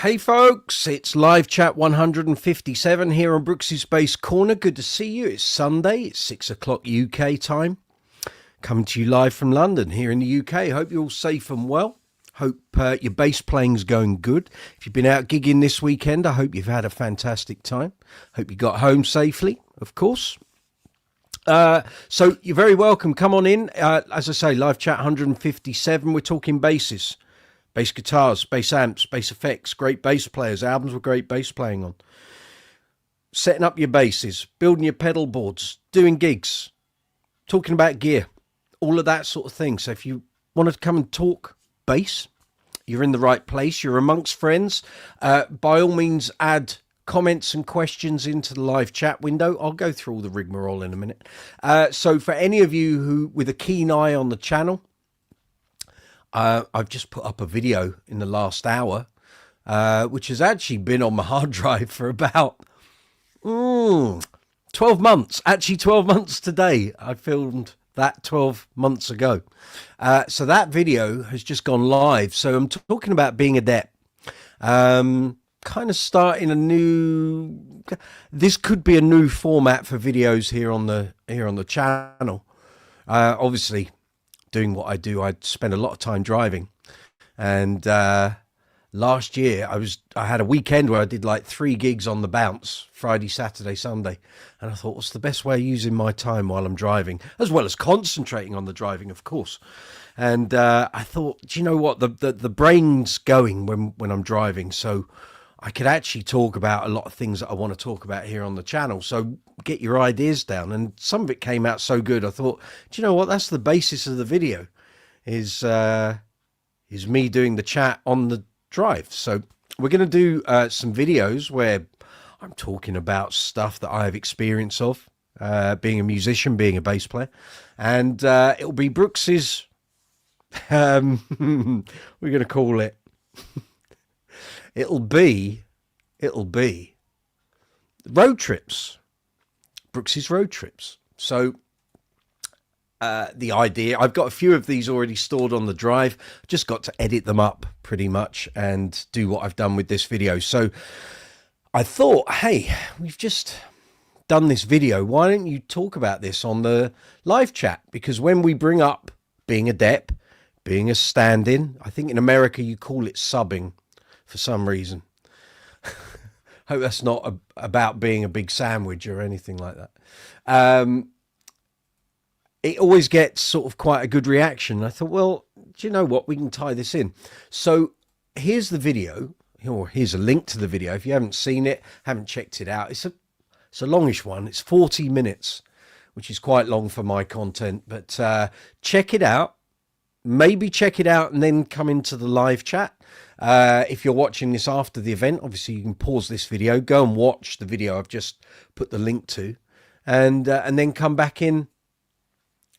Hey folks, it's live chat 157 here on Brooks's Bass Corner. Good to see you. It's Sunday, it's 6 o'clock UK time. Coming to you live from London here in the UK. Hope you're all safe and well. Hope your bass playing's going good. If you've been out gigging this weekend, I hope you've had a fantastic time. Hope you got home safely, of course. So you're very welcome. Come on in. As I say, live chat 157. We're talking basses. Bass guitars, bass amps, bass effects, great bass players, albums with great bass playing on. Setting up your basses, building your pedal boards, doing gigs, talking about gear, all of that sort of thing. So if you want to come and talk bass, you're in the right place. You're amongst friends. By all means, add comments and questions into the live chat window. I'll go through all the rigmarole in a minute. So for any of you who with a keen eye on the channel, I've just put up a video in the last hour, which has actually been on my hard drive for about 12 months. Actually, 12 months today. I filmed that 12 months ago. So that video has just gone live. So I'm talking about being a dep. Kind of starting a new... This could be a new format for videos here on the channel. Obviously... doing what I do, I spend a lot of time driving, and last year I had a weekend where I did like 3 gigs on the bounce, Friday, Saturday, Sunday, and I thought, what's the best way of using my time while I'm driving, as well as concentrating on the driving, of course. And I thought, do you know what, the brain's going when I'm driving, so I could actually talk about a lot of things that I want to talk about here on the channel. So get your ideas down. And some of it came out so good. I thought, do you know what? That's the basis of the video is me doing the chat on the drive. So we're going to do some videos where I'm talking about stuff that I have experience of, being a musician, being a bass player. And it'll be Brooks's, we're going to call it, It'll be road trips, Brooks's road trips. So the idea, I've got a few of these already stored on the drive, just got to edit them up pretty much and do what I've done with this video. So I thought, hey, we've just done this video. Why don't you talk about this on the live chat? Because when we bring up being a dep, being a stand-in, I think in America you call it subbing. For some reason. Hope that's not about being a big sandwich or anything like that. It always gets sort of quite a good reaction. I thought, well, do you know what? We can tie this in. So here's the video, or here's a link to the video. If you haven't seen it, haven't checked it out, it's a longish one. It's 40 minutes, which is quite long for my content, but check it out. Maybe check it out and then come into the live chat. If you're watching this after the event, obviously you can pause this video, go and watch the video I've just put the link to, and then come back in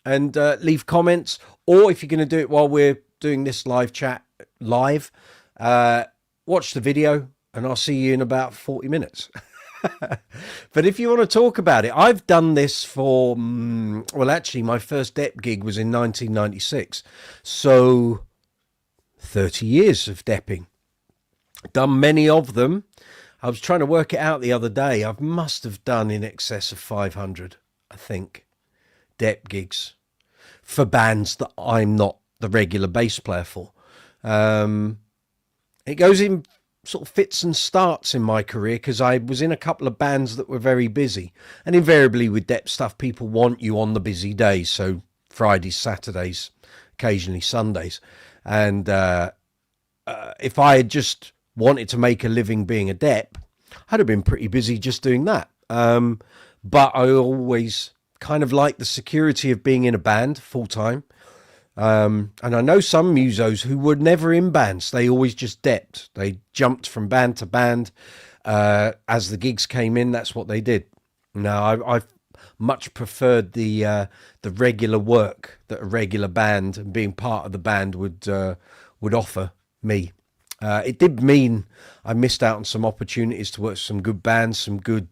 and leave comments. Or if you're going to do it while we're doing this live chat live, watch the video and I'll see you in about 40 minutes. But if you want to talk about it, I've done this for, well, actually my first dep gig was in 1996. So 30 years of depping. Done many of them. I was trying to work it out the other day. I must have done in excess of 500, I think, dep gigs for bands that I'm not the regular bass player for. It goes in sort of fits and starts in my career because I was in a couple of bands that were very busy, and invariably with dep stuff people want you on the busy days, so Fridays, Saturdays, occasionally Sundays. And if I had just wanted to make a living being a dep, I'd have been pretty busy just doing that. But I always kind of like the security of being in a band full time. And I know some musos who were never in bands. They always just depped. They jumped from band to band. As the gigs came in, that's what they did. Now, I've much preferred the regular work that a regular band and being part of the band would offer me. It did mean I missed out on some opportunities to work with some good bands, some good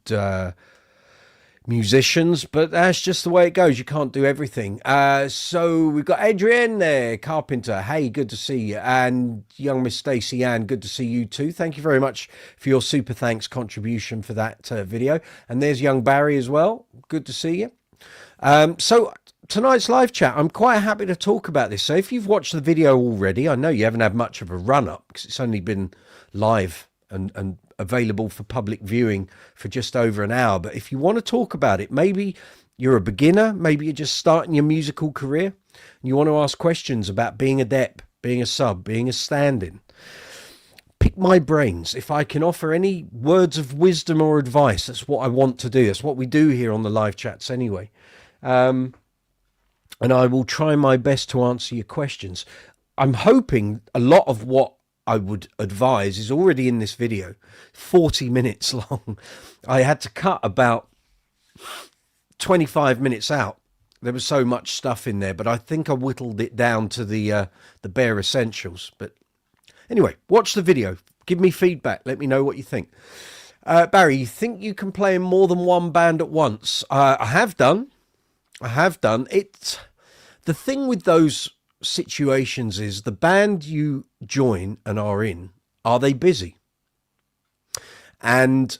musicians, but that's just the way it goes. You can't do everything. So we've got Adrienne there, Carpenter. Hey, good to see you. And young Miss Stacey Ann, good to see you too. Thank you very much for your super thanks contribution for that video. And there's young Barry as well. Good to see you. So tonight's live chat, I'm quite happy to talk about this. So if you've watched the video already, I know you haven't had much of a run up because it's only been live and available for public viewing for just over an hour. But if you want to talk about it, maybe you're a beginner, maybe you're just starting your musical career, and you want to ask questions about being a dep, being a sub, being a stand-in, pick my brains. If I can offer any words of wisdom or advice, that's what I want to do. That's what we do here on the live chats anyway. And I will try my best to answer your questions. I'm hoping a lot of what I would advise is already in this video, 40 minutes long. I had to cut about 25 minutes out. There was so much stuff in there, but I think I whittled it down to the bare essentials. But anyway, watch the video. Give me feedback. Let me know what you think. Barry, you think you can play in more than one band at once? I have done. It's the thing with those situations is the band you join and are in, are they busy? And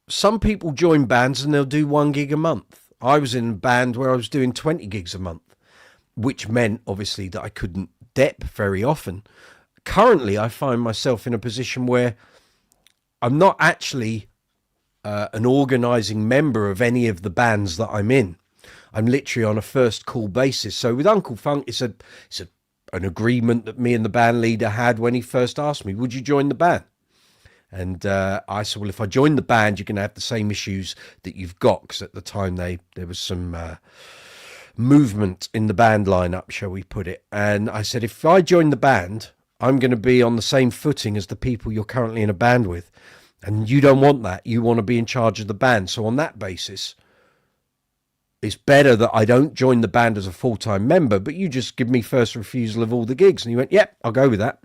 some people join bands and they'll do 1 gig a month. I was in a band where I was doing 20 gigs a month, which meant obviously that I couldn't dep very often. Currently, I find myself in a position where I'm not actually an organising member of any of the bands that I'm in. I'm literally on a first call basis. So with Uncle Funk, it's an agreement that me and the band leader had when he first asked me, would you join the band? And I said, well, if I join the band, you're going to have the same issues that you've got. Because at the time, there was some movement in the band lineup, shall we put it. And I said, if I join the band, I'm going to be on the same footing as the people you're currently in a band with. And you don't want that. You want to be in charge of the band. So on that basis, it's better that I don't join the band as a full-time member, but you just give me first refusal of all the gigs. And he went, yep, I'll go with that.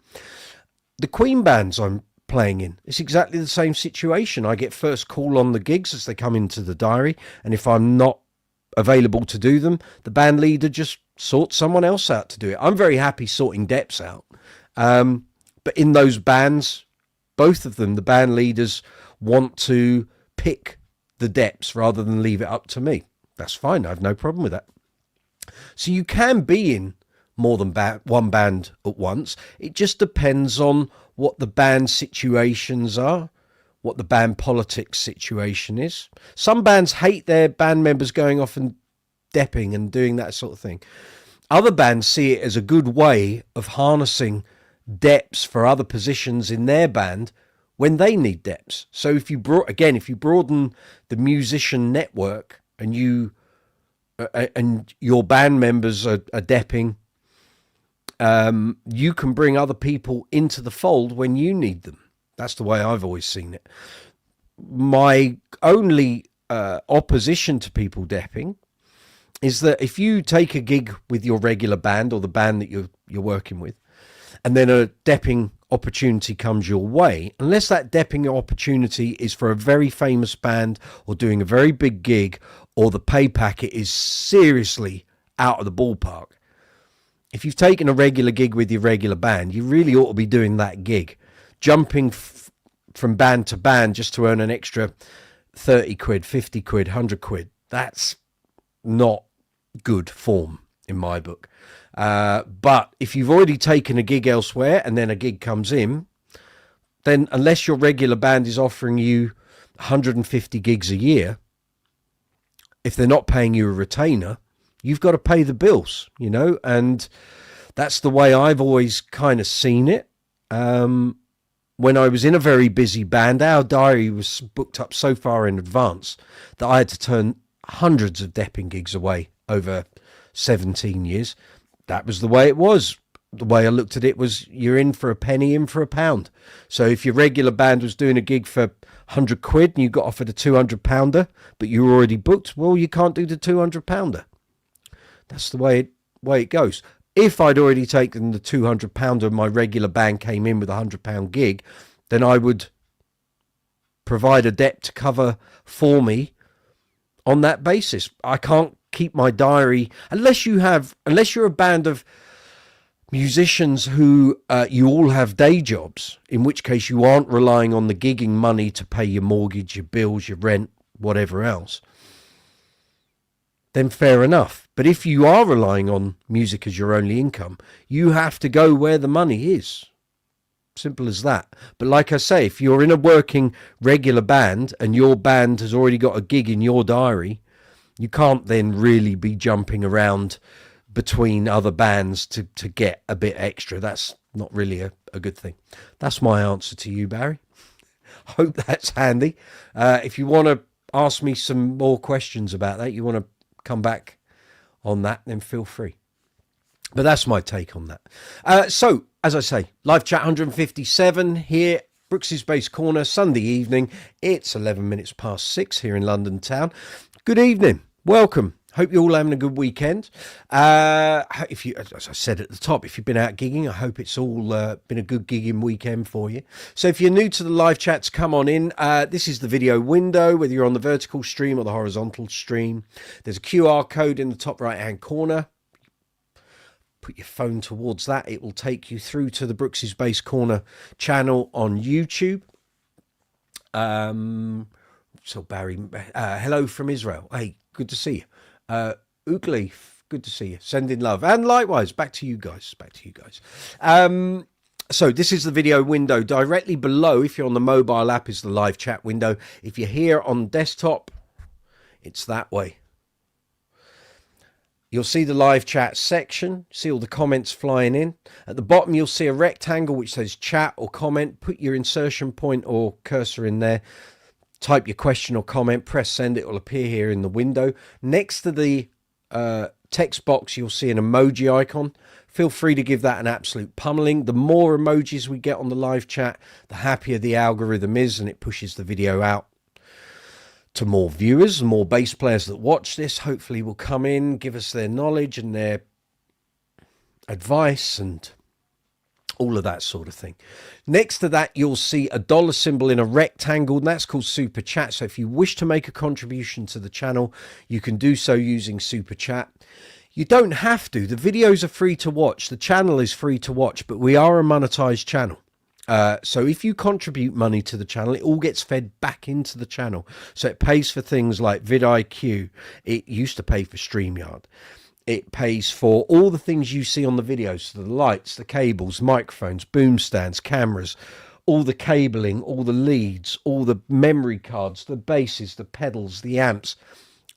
The Queen bands I'm playing in, it's exactly the same situation. I get first call on the gigs as they come into the diary. And if I'm not available to do them, the band leader just sorts someone else out to do it. I'm very happy sorting deps out. But in those bands, both of them, the band leaders want to pick the deps rather than leave it up to me. That's fine. I have no problem with that. So you can be in more than one band at once. It just depends on what the band situations are, what the band politics situation is. Some bands hate their band members going off and depping and doing that sort of thing. Other bands see it as a good way of harnessing deps for other positions in their band when they need deps. So if you broaden the musician network, and your band members are depping, you can bring other people into the fold when you need them. That's the way I've always seen it. My only opposition to people depping is that if you take a gig with your regular band or the band that you're working with, and then a depping opportunity comes your way, unless that depping opportunity is for a very famous band or doing a very big gig, or the pay packet is seriously out of the ballpark. If you've taken a regular gig with your regular band, you really ought to be doing that gig. Jumping from band to band just to earn an extra 30 quid, 50 quid, 100 quid, that's not good form in my book. But if you've already taken a gig elsewhere and then a gig comes in, then unless your regular band is offering you 150 gigs a year, if they're not paying you a retainer, you've got to pay the bills, and that's the way I've always kind of seen it. When I was in a very busy band, our diary was booked up so far in advance that I had to turn hundreds of depping gigs away over 17 years. That was the way it was. The way I looked at it was you're in for a penny, in for a pound. So if your regular band was doing a gig for 100 quid and you got offered a 200 pounder, but you were already booked, well, you can't do the 200 pounder. That's the way it goes. If I'd already taken the 200 pounder and my regular band came in with a 100 pound gig, then I would provide a dep to cover for me on that basis. I can't keep my diary unless you're a band of musicians who you all have day jobs, in which case you aren't relying on the gigging money to pay your mortgage, your bills, your rent, whatever else, then fair enough. But if you are relying on music as your only income, you have to go where the money is. Simple as that. But like I say, if you're in a working regular band and your band has already got a gig in your diary, you can't then really be jumping around between other bands to get a bit extra. That's not really a good thing. That's my answer to you, Barry. Hope that's handy. If you want to ask me some more questions about that, you want to come back on that, then feel free. But that's my take on that. So, as I say, live chat 157 here, Brooks's Bass Corner, Sunday evening. It's 11 minutes past 6 here in London town. Good evening. Welcome. Hope you're all having a good weekend. If you, as I said at the top, if you've been out gigging, I hope it's all been a good gigging weekend for you. So if you're new to the live chats, come on in. This is the video window, whether you're on the vertical stream or the horizontal stream. There's a QR code in the top right-hand corner. Put your phone towards that. It will take you through to the Brooks's Bass Corner channel on YouTube. So Barry, hello from Israel. Hey, good to see you. Ugly, good to see you. Sending love. And likewise, back to you guys. So this is the video window. Directly below, if you're on the mobile app, is the live chat window. If you're here on desktop, it's that way. You'll see the live chat section. See all the comments flying in. At the bottom, you'll see a rectangle which says chat or comment. Put your insertion point or cursor in there. Type your question or comment, press send, it will appear here in the window. Next to the text box, you'll see an emoji icon. Feel free to give that an absolute pummeling. The more emojis we get on the live chat, the happier the algorithm is, and it pushes the video out to more viewers and more bass players that watch this. Hopefully will come in, give us their knowledge and their advice and all of that sort of thing. Next to that, you'll see a dollar symbol in a rectangle, and that's called Super Chat. So if you wish to make a contribution to the channel, you can do so using Super Chat. You don't have to. The videos are free to watch. The channel is free to watch, but we are a monetized channel. So if you contribute money to the channel, it all gets fed back into the channel. So it pays for things like vidIQ. It used to pay for StreamYard. It pays for all the things you see on the videos, so the lights, the cables, microphones, boom stands, cameras, all the cabling, all the leads, all the memory cards, the basses, the pedals, the amps,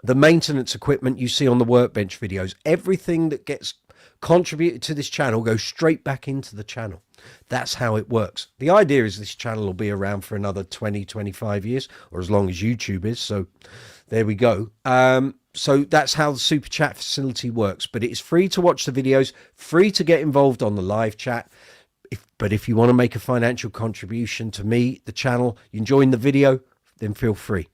the maintenance equipment you see on the workbench videos. Everything that gets contributed to this channel goes straight back into the channel. That's how it works. The idea is this channel will be around for another 20, 25 years, or as long as YouTube is. So there we go. So that's how the Super Chat facility works. But it's free to watch the videos, free to get involved on the live chat. But if you want to make a financial contribution to me, the channel, you enjoying the video, then feel free.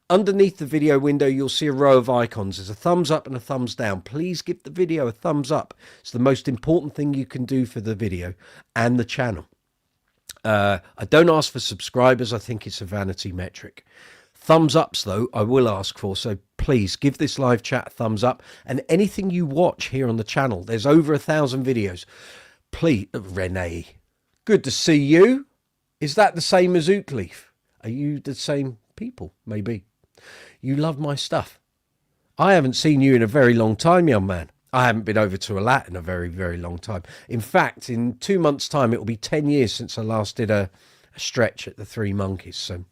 Underneath the video window, you'll see a row of icons. There's a thumbs up and a thumbs down. Please give the video a thumbs up. It's the most important thing you can do for the video and the channel. I don't ask for subscribers. I think it's a vanity metric. Thumbs ups, though, I will ask for. So please give this live chat a thumbs up. And anything you watch here on the channel, there's over 1,000 videos. Please, Renee, good to see you. Is that the same as Ootleaf? Are you the same people? Maybe. You love my stuff. I haven't seen you in a very long time, young man. I haven't been over to a lat in a very, very long time. In fact, in 2 months' time, it will be 10 years since I last did a stretch at the Three Monkeys. So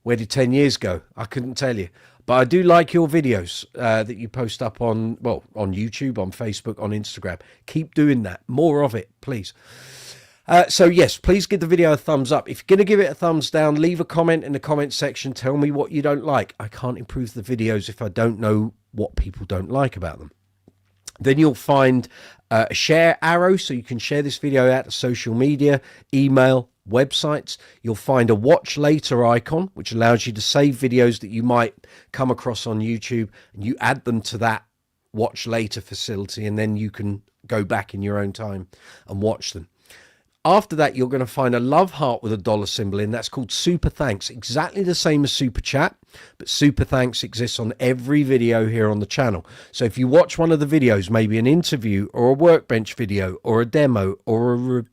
where did 10 years go? I couldn't tell you. But I do like your videos that you post up on, well, on YouTube, on Facebook, on Instagram. Keep doing that. More of it, please. So yes, please give the video a thumbs up. If you're going to give it a thumbs down, leave a comment in the comment section. Tell me what you don't like. I can't improve the videos if I don't know what people don't like about them. Then you'll find a share arrow, so you can share this video out to social media, email, websites. You'll find a watch later icon, which allows you to save videos that you might come across on YouTube, and you add them to that watch later facility, and then you can go back in your own time and watch them. After that, you're going to find a love heart with a dollar symbol in. That's called Super Thanks. Exactly the same as Super Chat, but Super Thanks exists on every video here on the channel. So if you watch one of the videos, maybe an interview or a workbench video or a demo or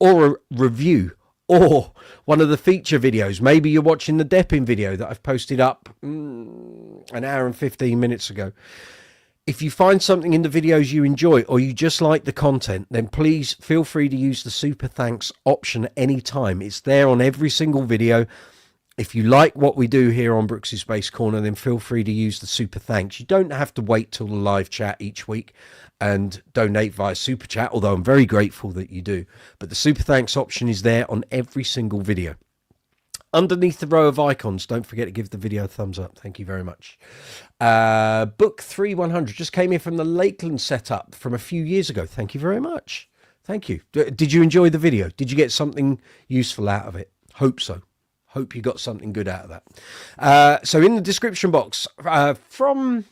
a review or one of the feature videos, maybe you're watching the depping video that I've posted up an hour and 15 minutes ago. If you find something in the videos you enjoy or you just like the content, then please feel free to use the Super Thanks option at any time. It's there on every single video. If you like what we do here on Brooks's Bass Corner, then feel free to use the Super Thanks. You don't have to wait till the live chat each week and donate via Super Chat, although I'm very grateful that you do. But the Super Thanks option is there on every single video. Underneath the row of icons, don't forget to give the video a thumbs up. Thank you very much. Book 3100 just came in from the Lakeland setup from a few years ago. Thank you very much. Thank you. Did you enjoy the video? Did you get something useful out of it? Hope so. Hope you got something good out of that. So in the description box, from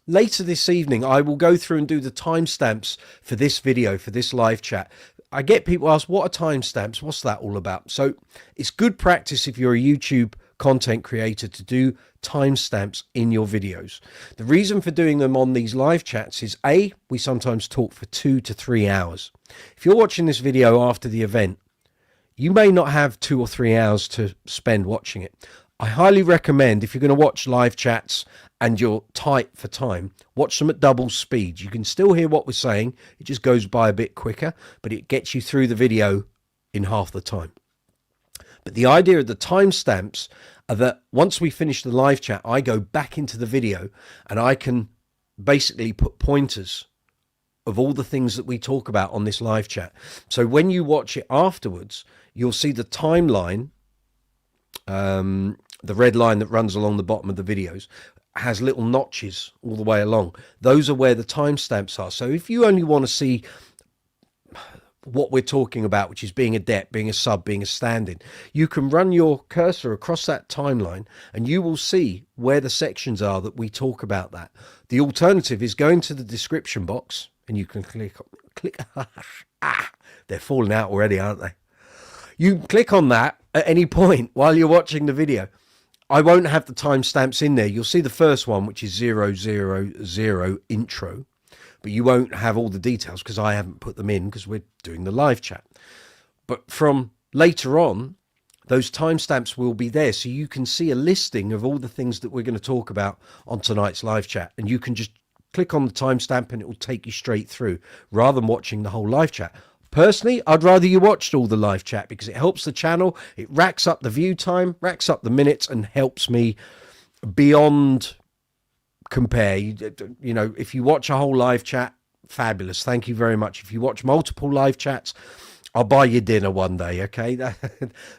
later this evening, I will go through and do the timestamps for this video, for this live chat. I get people ask, what are timestamps? What's that all about? So it's good practice if you're a YouTube content creator to do timestamps in your videos. The reason for doing them on these live chats is A, we sometimes talk for 2 to 3 hours. If you're watching this video after the event, you may not have 2 or 3 hours to spend watching it. I highly recommend, if you're going to watch live chats and you're tight for time, watch them at double speed. You can still hear what we're saying. It just goes by a bit quicker, but it gets you through the video in half the time. But the idea of the timestamps are that once we finish the live chat, I go back into the video and I can basically put pointers of all the things that we talk about on this live chat. So when you watch it afterwards, you'll see the timeline, the red line that runs along the bottom of the videos has little notches all the way along. Those are where the timestamps are. So if you only want to see what we're talking about, which is being a dep, being a sub, being a stand-in, you can run your cursor across that timeline and you will see where the sections are that we talk about that. The alternative is going to the description box and you can click they're falling out already, aren't they? You can click on that at any point while you're watching the video. I won't have the timestamps in there. You'll see the first one, which is 000 intro, but you won't have all the details because I haven't put them in because we're doing the live chat. But from later on, those timestamps will be there. So you can see a listing of all the things that we're going to talk about on tonight's live chat. And you can just click on the timestamp and it will take you straight through rather than watching the whole live chat. Personally, I'd rather you watched all the live chat because it helps the channel. It racks up the view time, racks up the minutes, and helps me beyond compare. You know, if you watch a whole live chat, fabulous. Thank you very much. If you watch multiple live chats, I'll buy you dinner one day, okay?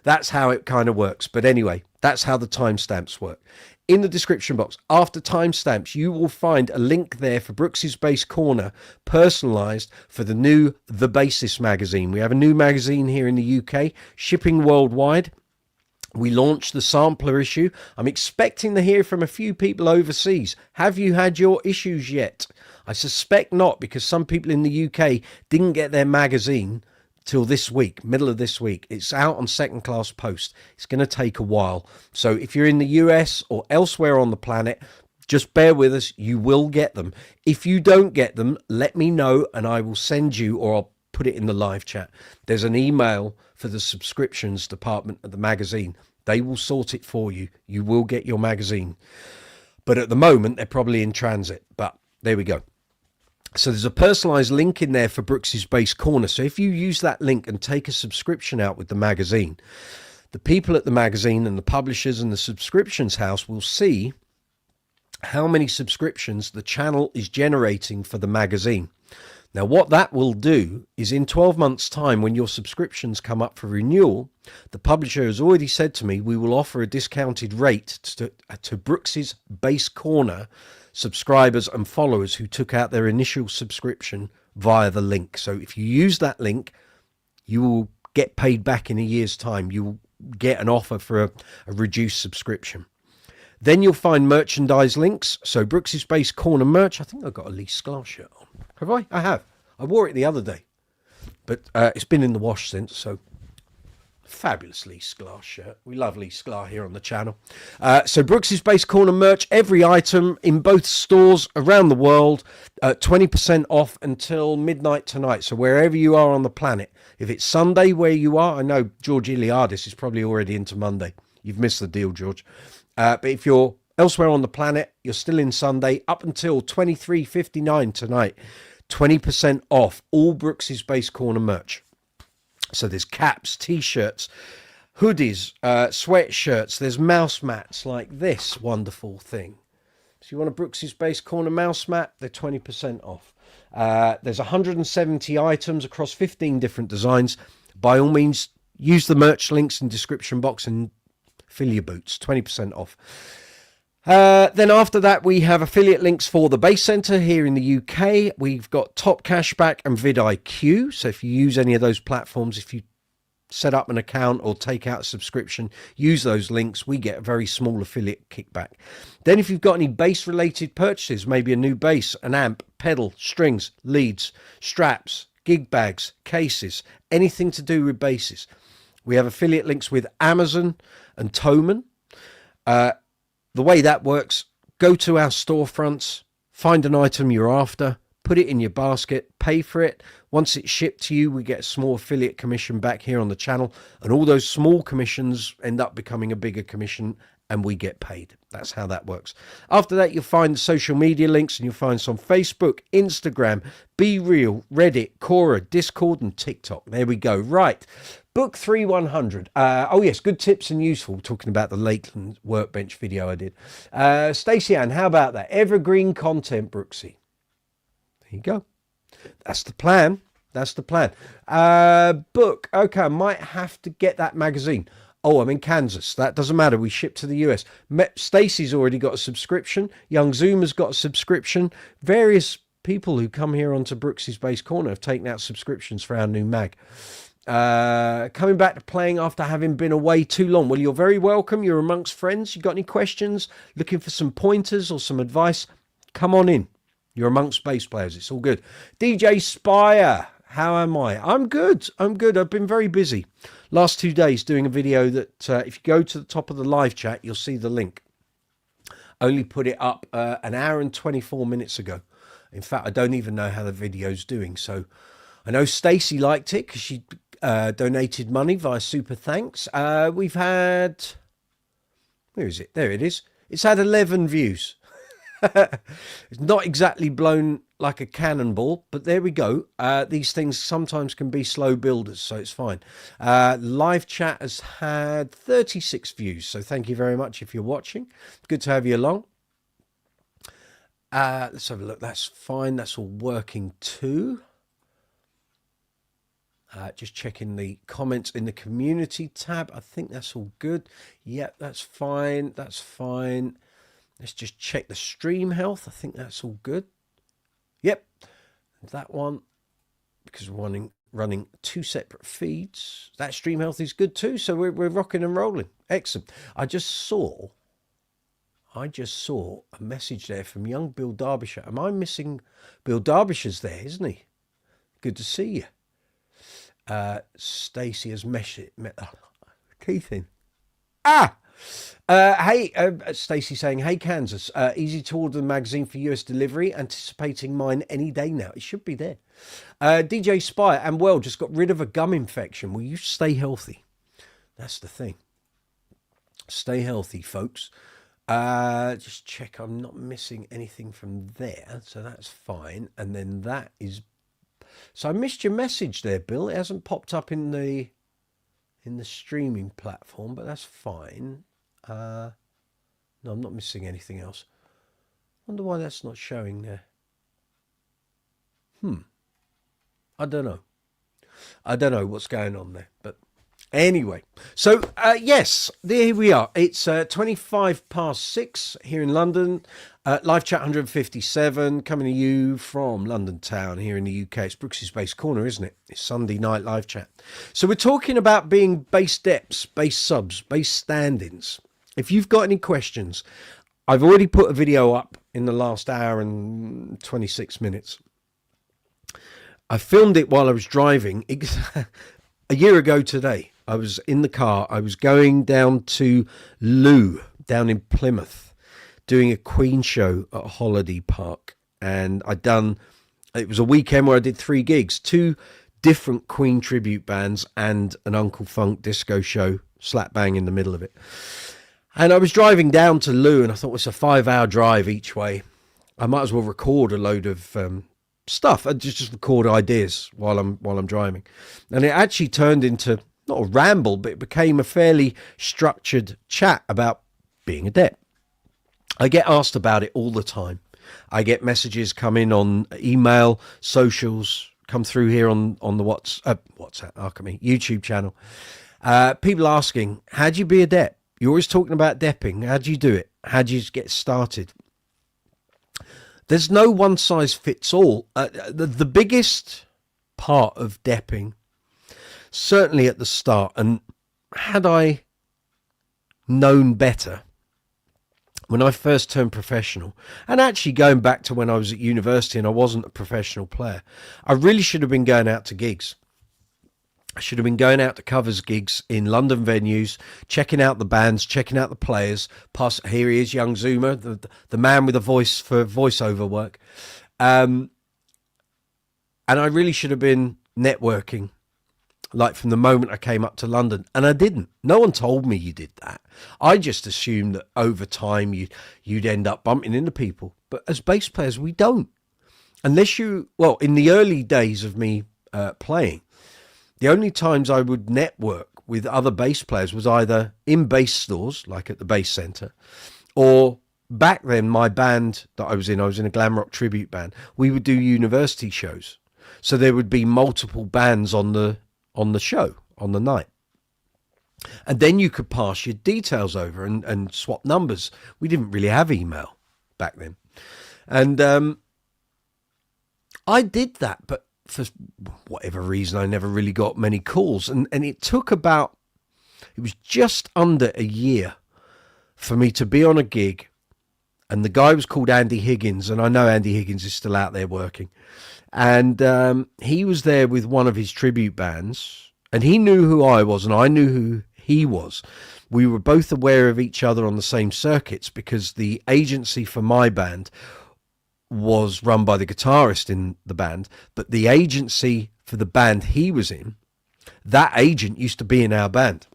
That's how it kind of works. But anyway, that's how the timestamps work. In the description box, after timestamps, you will find a link there for Brooks's Bass Corner, personalised for the new The Bassist Magazine. We have a new magazine here in the UK, shipping worldwide. We launched the sampler issue. I'm expecting to hear from a few people overseas. Have you had your issues yet? I suspect not, because some people in the UK didn't get their magazine till this week, middle of this week. It's out on second class post. It's going to take a while. So if you're in the US or elsewhere on the planet, just bear with us. You will get them. If you don't get them, let me know and I will send you, or I'll put it in the live chat. There's an email for the subscriptions department of the magazine. They will sort it for you. You will get your magazine. But at the moment, they're probably in transit. But there we go. So there's a personalized link in there for Brooks's Bass Corner. So if you use that link and take a subscription out with the magazine, the people at the magazine and the publishers and the subscriptions house will see how many subscriptions the channel is generating for the magazine. Now, what that will do is in 12 months' time, when your subscriptions come up for renewal, the publisher has already said to me, we will offer a discounted rate to Brooks's Bass Corner subscribers and followers who took out their initial subscription via the link. So if you use that link, you will get paid back in a year's time. You will get an offer for a reduced subscription. Then you'll find merchandise links. So Brooks's Bass Corner merch. I think I've got a Lee Sklar shirt on. Have I? I have. I wore it the other day. but it's been in the wash since, so fabulous Lee Sklar shirt. We love Lee Sklar here on the channel. So Brooks's Bass Corner merch, every item in both stores around the world, 20% off until midnight tonight. So wherever you are on the planet, if it's Sunday where you are, I know George Iliadis is probably already into Monday. You've missed the deal, George. But if you're elsewhere on the planet, you're still in Sunday up until 23:59 tonight. 20% off all Brooks's Bass Corner merch. So there's caps, t-shirts, hoodies, sweatshirts. There's mouse mats like this wonderful thing. So you want a Brooks's Bass Corner mouse mat, they're 20% off. There's 170 items across 15 different designs. By all means, use the merch links in the description box and fill your boots, 20% off. Then after that, we have affiliate links for the Bass Centre here in the UK. We've got Top Cashback and vidIQ. So if you use any of those platforms, if you set up an account or take out a subscription, use those links. We get a very small affiliate kickback. Then if you've got any bass related purchases, maybe a new bass, an amp, pedal, strings, leads, straps, gig bags, cases, anything to do with basses, we have affiliate links with Amazon and Thomann. The way that works, go to our storefronts, find an item you're after, put it in your basket, pay for it. Once it's shipped to you, we get a small affiliate commission back here on the channel. And all those small commissions end up becoming a bigger commission and we get paid. That's how that works. After that, you'll find the social media links and you'll find some Facebook, Instagram, Be Real, Reddit, Quora, Discord and TikTok. There we go. Right. Book 3100. Oh, yes, good tips and useful. Talking about the Lakeland workbench video I did. Stacey Ann, how about that? Evergreen content, Brooksy. There you go. That's the plan. That's the plan. Book. Okay, I might have to get that magazine. Oh, I'm in Kansas. That doesn't matter. We ship to the US. Stacey's already got a subscription. Young Zoomer's got a subscription. Various people who come here onto Brooks's Bass Corner have taken out subscriptions for our new mag. Coming back to playing after having been away too long. Well, you're very welcome. You're amongst friends. You got any questions? Looking for some pointers or some advice? Come on in. You're amongst bass players. It's all good. DJ Spire, how am I? I'm good. I'm good. I've been very busy. Last 2 days doing a video that if you go to the top of the live chat, you'll see the link. Only put it up an hour and 24 minutes ago. In fact, I don't even know how the video's doing. So I know Stacey liked it because she donated money via Super Thanks. We've had, where is it? There it is. It's had 11 views. It's not exactly blown like a cannonball, but there we go. These things sometimes can be slow builders, so it's fine. Live chat has had 36 views, so thank you very much if you're watching. Good to have you along. Let's have a look. That's fine. That's all working too. Just checking the comments in the community tab. I think that's all good. Yep, that's fine. That's fine. Let's just check the stream health. I think that's all good. Yep, that one, because we're running two separate feeds. That stream health is good too. So we're rocking and rolling. Excellent. I just saw a message there from young Bill Derbyshire. Am I missing Bill Derbyshire's there, isn't he? Good to see you. Stacey has met teeth in. Hey, Stacey saying, hey, Kansas, easy to order the magazine for US delivery. Anticipating mine any day now. It should be there. DJ Spy and well, just got rid of a gum infection. Will you stay healthy? That's the thing. Stay healthy, folks. Just check I'm not missing anything from there. So that's fine. And then that is... So I missed your message there, Bill. It hasn't popped up in the streaming platform, but that's fine. No, I'm not missing anything else. Wonder why that's not showing there. I don't know. I don't know what's going on there, but anyway. So, yes, there we are. It's 25 past 6 here in London. Live chat 157 coming to you from London town here in the UK. It's Brooks's Bass Corner, isn't it? It's Sunday night live chat. So we're talking about being bass deps, bass subs, bass stand-ins. If you've got any questions, I've already put a video up in the last hour and 26 minutes. I filmed it while I was driving. A year ago today, I was in the car. I was going down to Loo, down in Plymouth, doing a Queen show at a holiday park. And it was a weekend where I did 3 gigs, 2 different Queen tribute bands and an Uncle Funk disco show, slap bang in the middle of it. And I was driving down to Loo, and I thought, it's a 5-hour drive each way. I might as well record a load of stuff. I just record ideas while I'm driving. And it actually turned into not a ramble, but it became a fairly structured chat about being a Dep. I get asked about it all the time. I get messages come in on email, socials, come through here on the WhatsApp, YouTube channel. People asking, how do you be a Dep? You're always talking about depping. How do you do it? How do you get started? There's no one size fits all. The biggest part of depping, certainly at the start, and had I known better when I first turned professional, and actually going back to when I was at university and I wasn't a professional player, I really should have been going out to gigs. I should have been going out to covers gigs in London venues, checking out the bands, checking out the players. Here he is, young Zuma, the man with a voice for voiceover work. And I really should have been networking, like from the moment I came up to London. And I didn't. No one told me you did that. I just assumed that over time you'd end up bumping into people. But as bass players, we don't. Unless in the early days of me playing, the only times I would network with other bass players was either in bass stores, like at the Bass Centre, or back then my band that I was in a glam rock tribute band. We would do university shows. So there would be multiple bands on the show, on the night. And then you could pass your details over and swap numbers. We didn't really have email back then. And I did that, but for whatever reason, I never really got many calls. And it was just under a year for me to be on a gig. And the guy was called Andy Higgins. And I know Andy Higgins is still out there working. And he was there with one of his tribute bands. And he knew who I was and I knew who he was. We were both aware of each other on the same circuits because the agency for my band was run by the guitarist in the band, but the agency for the band he was in, that agent used to be in our band.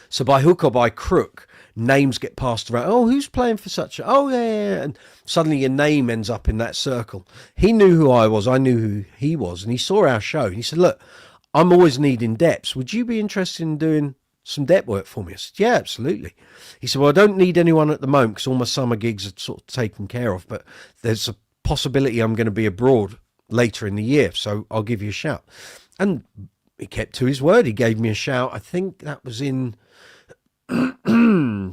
So by hook or by crook, names get passed around. Oh, who's playing for such a... Oh, yeah. And suddenly your name ends up in that circle. He knew who I was. I knew who he was. And he saw our show. And he said, look, I'm always needing Deps. Would you be interested in doing some Dep work for me? I said, yeah, absolutely. He said, well, I don't need anyone at the moment because all my summer gigs are sort of taken care of, but there's a possibility I'm going to be abroad later in the year, so I'll give you a shout. And he kept to his word. He gave me a shout. I think that was in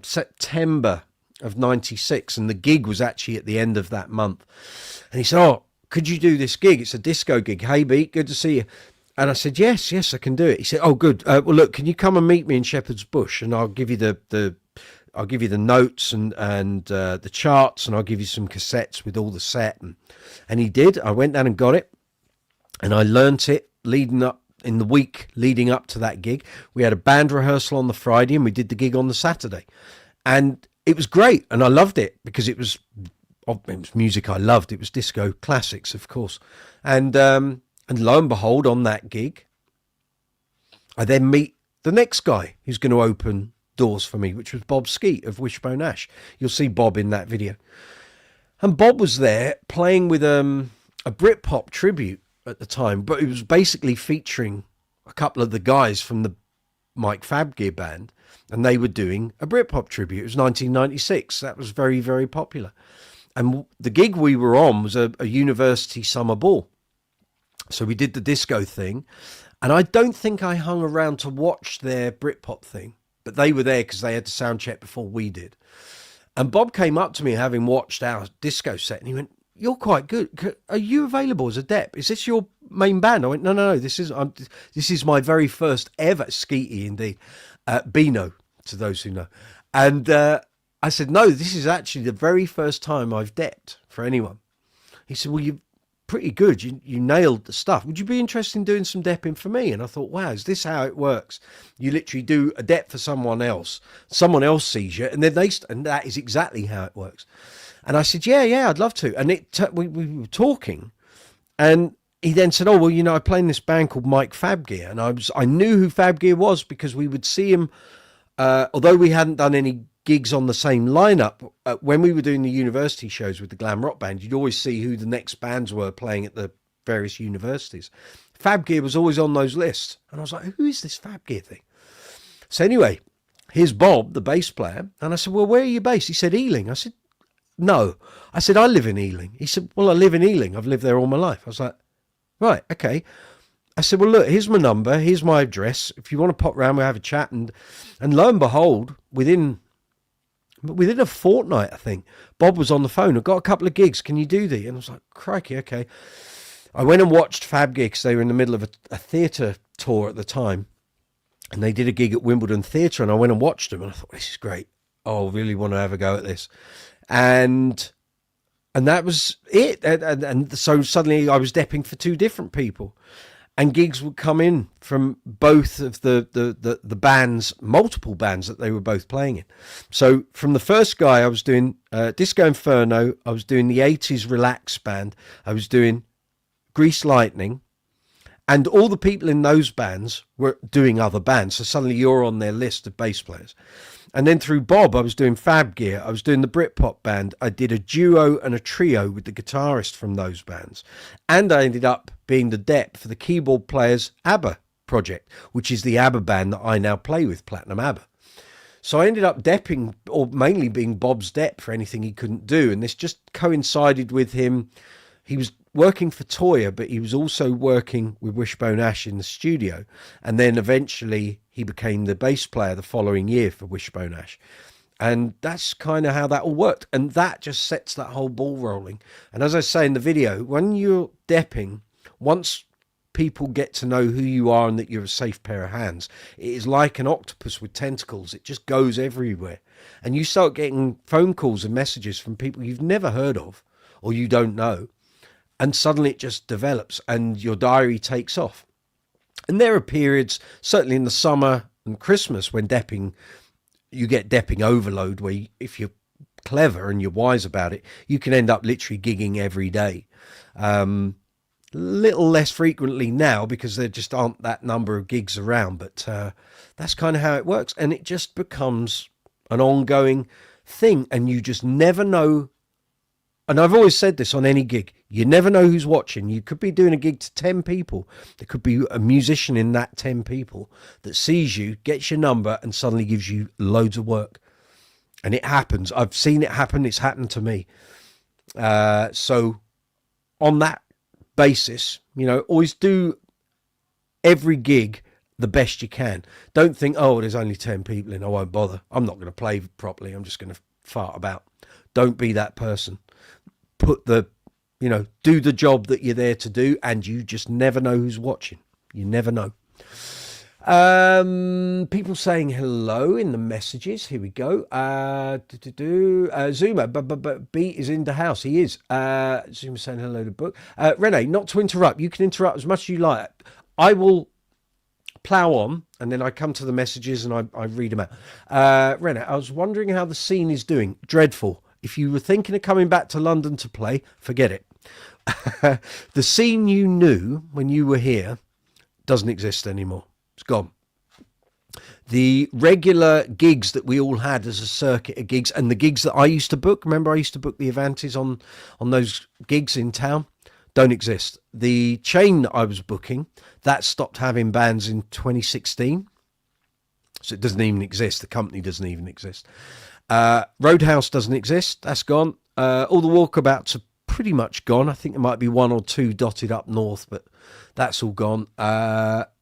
September of 96, and the gig was actually at the end of that month. And he said, oh, could you do this gig? It's a disco gig. Hey, Beat, good to see you. And I said, yes, I can do it. He said, oh, good. Well, look, can you come and meet me in Shepherd's Bush? And I'll give you the notes and the charts, and I'll give you some cassettes with all the set. And he did. I went down and got it, and I learnt it leading up in the week leading up to that gig. We had a band rehearsal on the Friday, and we did the gig on the Saturday. And it was great, and I loved it because it was music I loved. It was disco classics, of course. And lo and behold, on that gig, I then meet the next guy who's going to open doors for me, which was Bob Skeet of Wishbone Ash. You'll see Bob in that video. And Bob was there playing with a Britpop tribute at the time, but it was basically featuring a couple of the guys from the Mike Fabgear band, and they were doing a Britpop tribute. It was 1996. That was very, very popular. And the gig we were on was a university summer ball. So we did the disco thing, and I don't think I hung around to watch their Britpop thing, but they were there because they had to sound check before we did. And Bob came up to me having watched our disco set, and he went, you're quite good. Are you available as a Dep? Is this your main band? I went, no, this is my very first ever, Skeety indeed, Beano, to those who know. And I said, no, this is actually the very first time I've Depped for anyone. He said, well, pretty good. You nailed the stuff. Would you be interested in doing some depping for me? And I thought, wow, is this how it works? You literally do a dep for someone else sees you, and then and that is exactly how it works. And I said, yeah, I'd love to. And we were talking, and he then said, oh, well, I play in this band called Mike Fabgear. And I knew who Fabgear was because we would see him, although we hadn't done any gigs on the same lineup, when we were doing the university shows with the glam rock band, you'd always see who the next bands were playing at the various universities. Fabgear was always on those lists. And I was like, who is this Fabgear thing? So anyway, here's Bob, the bass player. And I said, well, where are you based? He said, Ealing. I said, no. I said, I live in Ealing. He said, well, I live in Ealing. I've lived there all my life. I was like, right, okay. I said, well, look, here's my number. Here's my address. If you want to pop round, we'll have a chat. And lo and behold, within a fortnight, I think, Bob was on the phone. I've got a couple of gigs. Can you do these? And I was like, crikey, okay. I went and watched Fab gigs. They were in the middle of a theatre tour at the time. And they did a gig at Wimbledon Theatre. And I went and watched them. And I thought, this is great. Oh, I really want to have a go at this. And that was it. And so suddenly I was depping for two different people. And gigs would come in from both of the bands, multiple bands that they were both playing in. So from the first guy, I was doing Disco Inferno. I was doing the 80s Relax band. I was doing Grease Lightning. And all the people in those bands were doing other bands. So suddenly you're on their list of bass players. And then through Bob, I was doing Fab Gear. I was doing the Britpop band. I did a duo and a trio with the guitarist from those bands. And I ended up being the dep for the keyboard players ABBA project, which is the ABBA band that I now play with, Platinum ABBA. So I ended up depping, or mainly being Bob's dep for anything he couldn't do. And this just coincided with him. He was working for Toyah, but he was also working with Wishbone Ash in the studio. And then eventually he became the bass player the following year for Wishbone Ash. And that's kind of how that all worked. And that just sets that whole ball rolling. And as I say in the video, when you're depping, once people get to know who you are and that you're a safe pair of hands, it is like an octopus with tentacles. It just goes everywhere. And you start getting phone calls and messages from people you've never heard of or you don't know. And suddenly it just develops and your diary takes off. And there are periods, certainly in the summer and Christmas, when depping, you get depping overload, where if you're clever and you're wise about it, you can end up literally gigging every day. Little less frequently now because there just aren't that number of gigs around, but that's kind of how it works. And it just becomes an ongoing thing, and you just never know. And I've always said this on any gig, you never know who's watching. You could be doing a gig to 10 people. There could be a musician in that 10 people that sees you, gets your number, and suddenly gives you loads of work. And it happens. I've seen it happen. It's happened to me. So on that basis, always do every gig the best you can. Don't think, oh, there's only 10 people in, I won't bother. I'm not going to play properly. I'm just going to fart about. Don't be that person. Put do the job that you're there to do, and you just never know who's watching. You never know. People saying hello in the messages. Here we go. Zuma, but B is in the house. He is. Zuma saying hello to Book. Renee, not to interrupt. You can interrupt as much as you like. I will plow on, and then I come to the messages and I read them out. Renee, I was wondering how the scene is doing. Dreadful. If you were thinking of coming back to London to play, forget it. The scene you knew when you were here doesn't exist anymore. It's gone. The regular gigs that we all had as a circuit of gigs, and the gigs that I used to book, remember I used to book the Avantis on those gigs in town, don't exist. The chain that I was booking, that stopped having bands in 2016. So it doesn't even exist. The company doesn't even exist. Roadhouse doesn't exist. That's gone. All the walkabouts are pretty much gone. I think there might be one or two dotted up north, but that's all gone.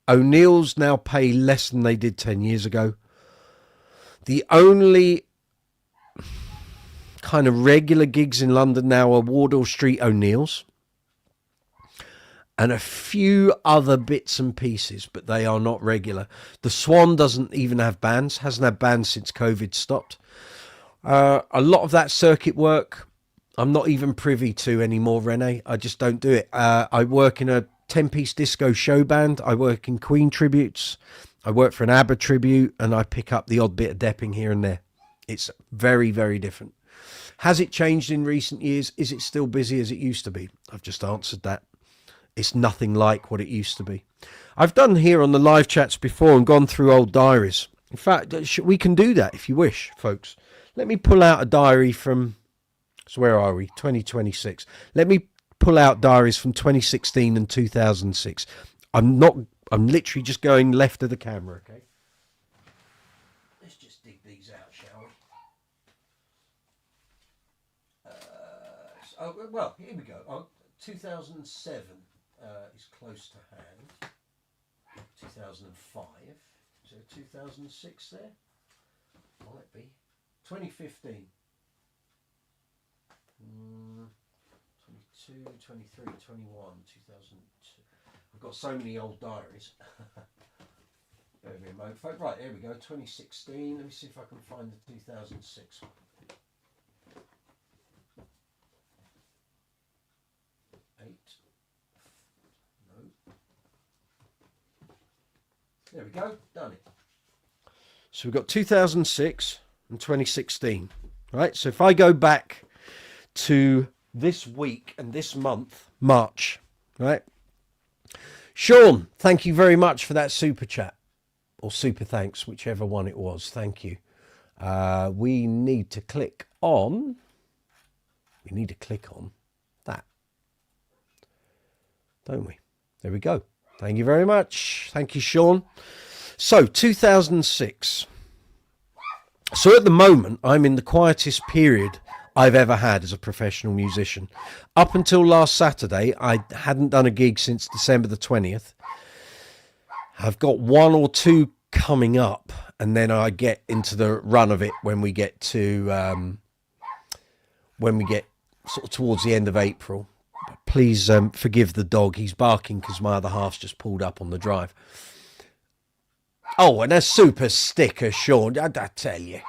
O'Neill's now pay less than they did 10 years ago. The only kind of regular gigs in London now are Wardour Street O'Neill's and a few other bits and pieces, but they are not regular. The Swan doesn't even have bands, hasn't had bands since COVID stopped. A lot of that circuit work I'm not even privy to anymore, Rene. I just don't do it. I work in a 10-piece disco show band. I work in Queen tributes. I work for an ABBA tribute, and I pick up the odd bit of depping here and there. It's very, very different. Has it changed in recent years? Is it still busy as it used to be? I've just answered that. It's nothing like what it used to be. I've done here on the live chats before and gone through old diaries. In fact, we can do that if you wish, folks. Let me pull out a diary from, so where are we? 2026. Let me pull out diaries from 2016 and 2006. I'm literally just going left of the camera, okay? Let's just dig these out, shall we? Well, here we go. 2007 is close to hand. 2005. Is there 2006 there? Might be. 2015. 22, 23, 21, 2002. I've got so many old diaries. Bear with me a moment. Right, there we go. 2016. Let me see if I can find the 2006 one. 8. No. There we go. Done it. So we've got 2006 and 2016. Right. So if I go back to this week and this month, March, right? Sean, thank you very much for that super chat or super thanks, whichever one it was. Thank you. We need to click on that, don't we? There we go. Thank you very much. Thank you, Sean. So 2006. So at the moment, I'm in the quietest period I've ever had as a professional musician. Up until last Saturday, I hadn't done a gig since December the 20th. I've got one or two coming up, and then I get into the run of it when we get to sort of towards the end of April. Please forgive the dog. He's barking because my other half's just pulled up on the drive. Oh, and a super sticker, Sean. I tell you.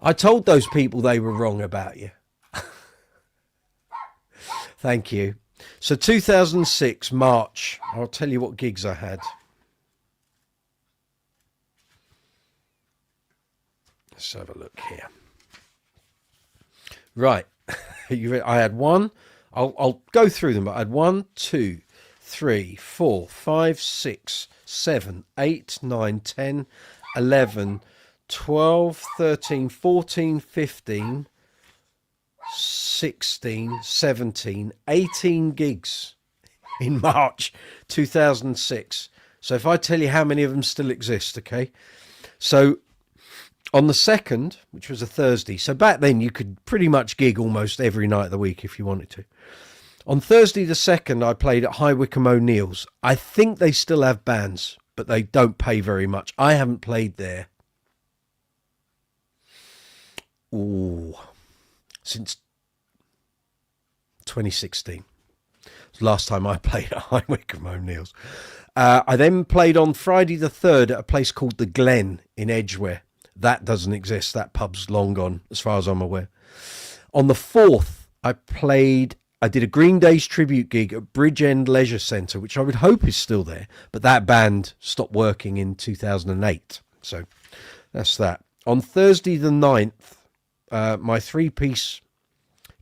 I told those people they were wrong about you. Thank you. So 2006, March. I'll tell you what gigs I had. Let's have a look here. Right. I had one. I'll go through them. I had 1, 2, 3, 4, 5, 6, 7, 8, 9, 10, 11, 12, 13, 14, 15, 16, 17, 18 gigs in March 2006. So if I tell you how many of them still exist, okay? So on the 2nd, which was a Thursday, so back then you could pretty much gig almost every night of the week if you wanted to. On Thursday the 2nd, I played at High Wycombe O'Neill's. I think they still have bands, but they don't pay very much. I haven't played there since 2016. It was the last time I played at High Wycombe O'Neill's. I then played on Friday the 3rd at a place called The Glen in Edgware. That doesn't exist. That pub's long gone, as far as I'm aware. On the 4th, I did a Green Days tribute gig at Bridgend Leisure Centre, which I would hope is still there, but that band stopped working in 2008. So that's that. On Thursday the 9th, my 3-piece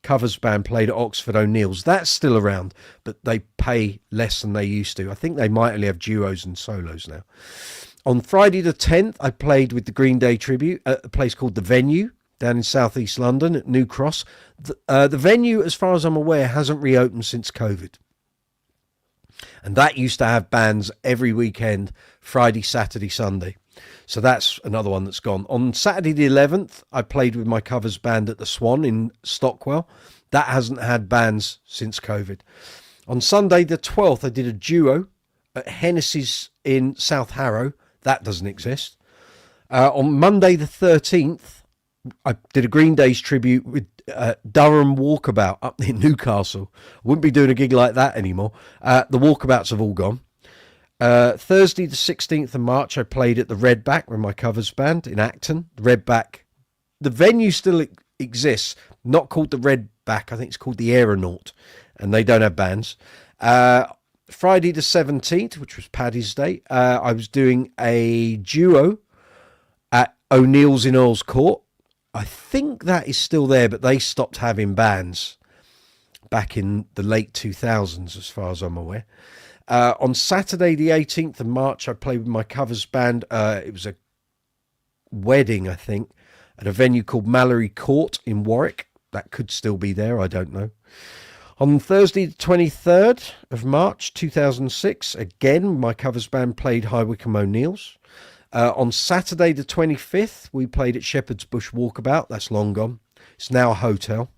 covers band played at Oxford O'Neill's. That's still around, but they pay less than they used to. I think they might only have duos and solos now. On Friday the 10th, I played with the Green Day tribute at a place called The Venue down in southeast London at New Cross. The Venue, as far as I'm aware, hasn't reopened since COVID. And that used to have bands every weekend, Friday, Saturday, Sunday. So that's another one that's gone. On Saturday the 11th, I played with my covers band at the Swan in Stockwell. That hasn't had bands since COVID. On Sunday the 12th, I did a duo at Hennessy's in South Harrow. That doesn't exist. On Monday the 13th, I did a Green Days tribute with Durham Walkabout up in Newcastle. I wouldn't be doing a gig like that anymore. The Walkabouts have all gone. Thursday the 16th of March, I played at the Redback with my covers band in Acton. The Redback, the venue still exists, not called the Redback. I think it's called the Aeronaut, and they don't have bands. Friday the 17th, which was Paddy's Day, I was doing a duo at O'Neill's in Earl's Court. I think that is still there, but they stopped having bands back in the late 2000s, as far as I'm aware. On Saturday the 18th of March, I played with my covers band. It was a wedding, I think, at a venue called Mallory Court in Warwick. That could still be there, I don't know. On Thursday the 23rd of March 2006, again, my covers band played High Wycombe O'Neill's. On Saturday the 25th, we played at Shepherd's Bush Walkabout. That's long gone. It's now a hotel.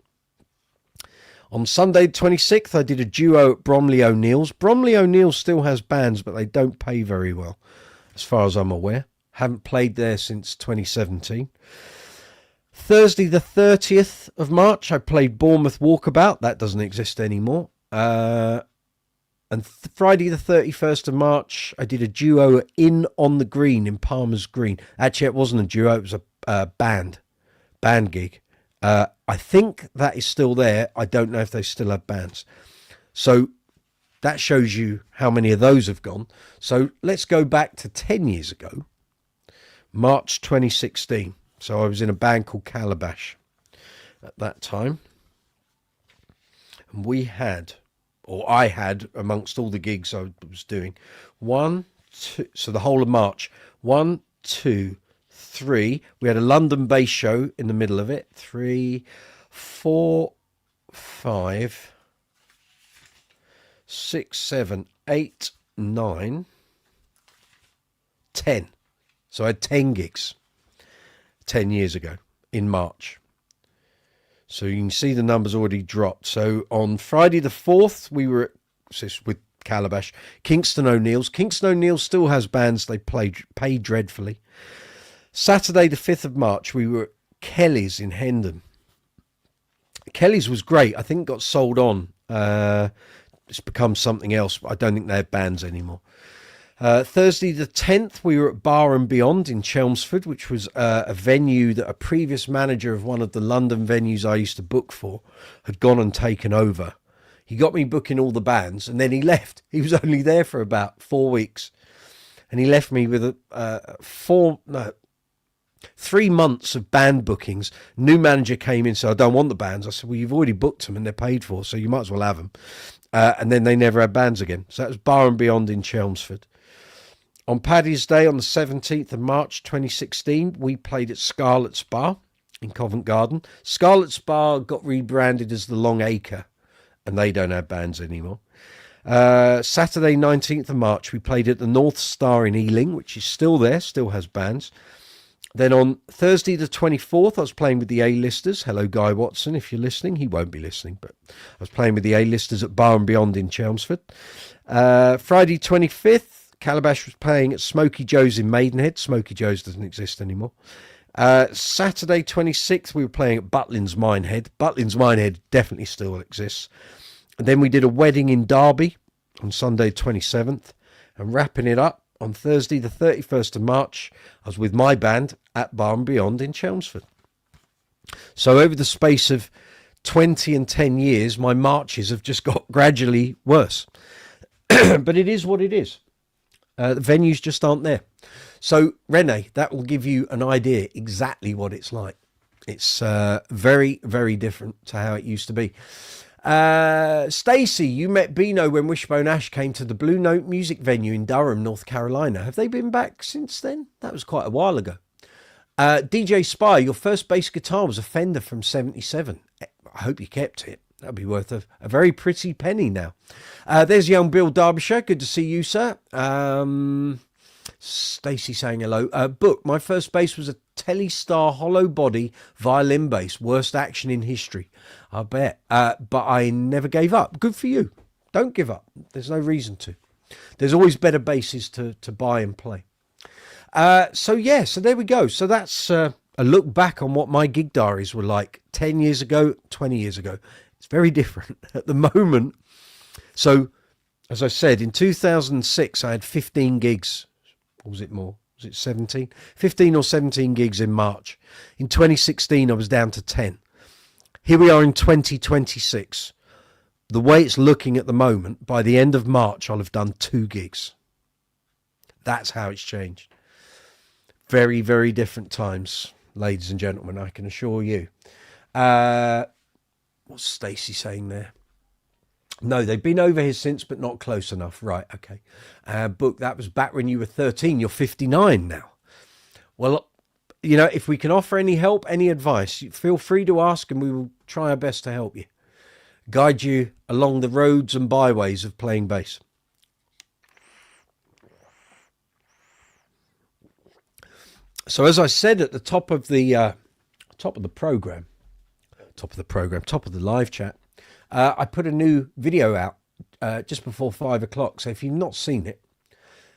On Sunday the 26th, I did a duo at Bromley O'Neill's. Bromley O'Neill's still has bands, but they don't pay very well, as far as I'm aware. Haven't played there since 2017. Thursday the 30th of March, I played Bournemouth Walkabout. That doesn't exist anymore. And Friday the 31st of March, I did a duo in On the Green in Palmer's Green. Actually, it wasn't a duo, it was a band gig. I think that is still there. I don't know if they still have bands. So that shows you how many of those have gone. So let's go back to 10 years ago, March 2016. So I was in a band called Calabash at that time. And I had, amongst all the gigs I was doing, 1, 2, so the whole of March, 1, 2, 3. We had a London bass show in the middle of it. 3, 4, 5, 6, 7, 8, 9, 10. So I had 10 gigs 10 years ago in March. So you can see the numbers already dropped. So on Friday the 4th, we were with Calabash, Kingston O'Neill's. Kingston O'Neill's still has bands. They pay dreadfully. Saturday the 5th of March, we were at Kelly's in Hendon. Kelly's was great. I think it got sold on. It's become something else. I don't think they have bands anymore. Thursday the 10th, we were at Bar and Beyond in Chelmsford, which was a venue that a previous manager of one of the London venues I used to book for had gone and taken over. He got me booking all the bands, and then he left. He was only there for about 4 weeks, and he left me with 3 months of band bookings. New manager came in and said, I don't want the bands. I said, well, you've already booked them and they're paid for, so you might as well have them. And then they never had bands again. So that was Bar and Beyond in Chelmsford. On Paddy's Day, on the 17th of March 2016, we played at Scarlet's Bar in Covent Garden. Scarlet's Bar got rebranded as the Long Acre, and they don't have bands anymore. Saturday, 19th of March, we played at the North Star in Ealing, which is still there, still has bands. Then on Thursday, the 24th, I was playing with the A-listers. Hello, Guy Watson, if you're listening. He won't be listening, but I was playing with the A-listers at Bar and Beyond in Chelmsford. Friday, 25th, Calabash was playing at Smoky Joe's in Maidenhead. Smoky Joe's doesn't exist anymore. Saturday, 26th, we were playing at Butlins Minehead. Butlins Minehead definitely still exists. And then we did a wedding in Derby on Sunday, 27th. And wrapping it up, on Thursday, the 31st of March, I was with my band at Bar and Beyond in Chelmsford. So over the space of 20 and 10 years, my marches have just got gradually worse. But it is what it is. The venues just aren't there. So, Rene, that will give you an idea exactly what it's like. It's very, very different to how it used to be. Stacey, you met Beano when Wishbone Ash came to the Blue Note music venue in Durham, North Carolina. Have they been back since then? That was quite a while ago. DJ Spy, your first bass guitar was a Fender from 77. I hope you kept it. That'd be worth a very pretty penny now. There's young Bill Derbyshire. Good to see you, sir. Stacey saying hello. Book, my first bass was a Telestar hollow body violin bass. Worst action in history, I bet. But I never gave up. Good for you. Don't give up. There's no reason to. There's always better basses to buy and play. So there we go. So that's a look back on what my gig diaries were like 10 years ago, 20 years ago. It's very different at the moment. So, as I said, in 2006, I had 15 gigs. Or was it more? Was it 17? 15 or 17 gigs in March. In 2016, I was down to 10. Here we are in 2026. The way it's looking at the moment, by the end of March, I'll have done 2 gigs. That's how it's changed. Very, very different times, ladies and gentlemen, I can assure you. What's Stacey saying there? No, they've been over here since, but not close enough. Right, okay. Book, that was back when you were 13. You're 59 now. Well, you know, if we can offer any help, any advice, feel free to ask and we will try our best to help you. Guide you along the roads and byways of playing bass. So as I said at the top of the live chat, I put a new video out just before 5 o'clock. So if you've not seen it,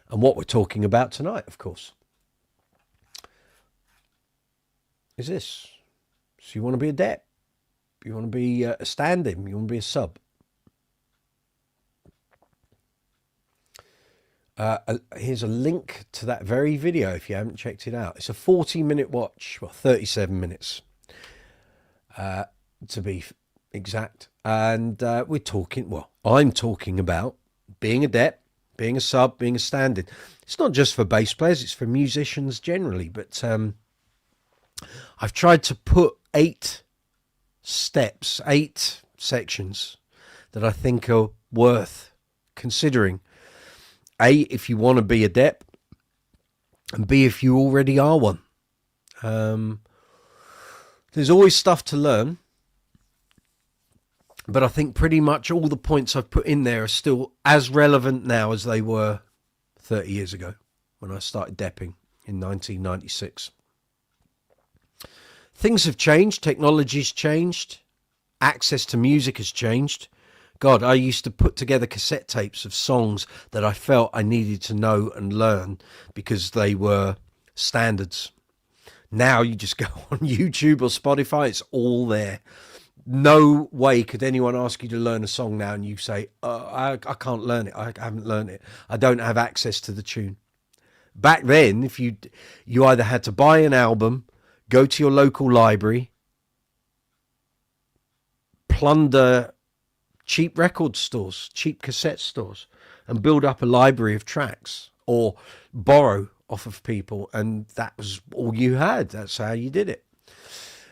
and what we're talking about tonight, of course, is this. So you want to be a dep, you want to be a stand-in, you want to be a sub. Here's a link to that very video if you haven't checked it out. It's a 40-minute watch, well, 37 minutes to be exact. And we're talking, well, I'm talking about being a dep, being a sub, being a stand-in. It's not just for bass players, it's for musicians generally. But I've tried to put 8 steps, 8 sections that I think are worth considering. A, if you want to be a dep, and B, if you already are one. There's always stuff to learn, but I think pretty much all the points I've put in there are still as relevant now as they were 30 years ago when I started depping in 1996. Things have changed, technology's changed, access to music has changed. God, I used to put together cassette tapes of songs that I felt I needed to know and learn because they were standards. Now you just go on YouTube or Spotify, it's all there. No way could anyone ask you to learn a song now and you say, I can't learn it, I haven't learned it, I don't have access to the tune. Back then, if you either had to buy an album, go to your local library, plunder cheap record stores, cheap cassette stores, and build up a library of tracks, or borrow off of people, and that was all you had. That's how you did it.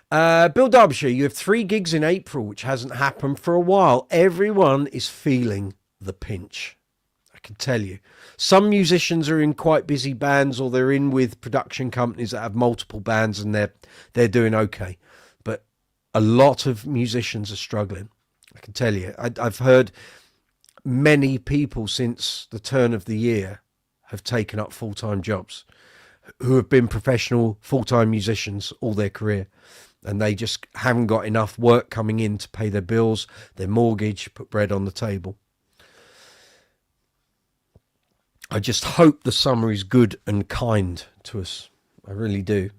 Bill Derbyshire, you have 3 gigs in April, which hasn't happened for a while. Everyone is feeling the pinch, I can tell you. Some musicians are in quite busy bands, or they're in with production companies that have multiple bands, and they're doing okay. But a lot of musicians are struggling. I can tell you, I've heard many people since the turn of the year have taken up full-time jobs who have been professional full-time musicians all their career, and they just haven't got enough work coming in to pay their bills, their mortgage, put bread on the table. I just hope the summer is good and kind to us. I really do.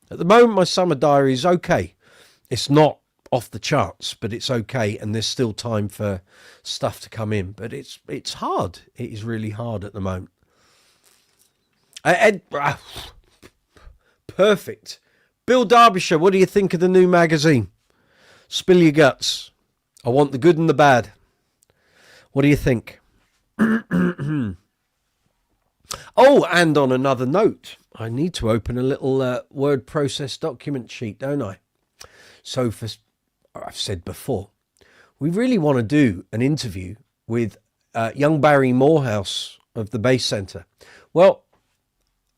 At the moment, my summer diary is okay. It's not off the charts, but it's okay, and there's still time for stuff to come in, but it's hard. It is really hard at the moment. Perfect. Bill Derbyshire, what do you think of the new magazine? Spill your guts. I want the good and the bad. What do you think? Oh, and on another note, I need to open a little word process document sheet, don't I? So I've said before, we really want to do an interview with young Barry Moorhouse of the Bass Centre. Well,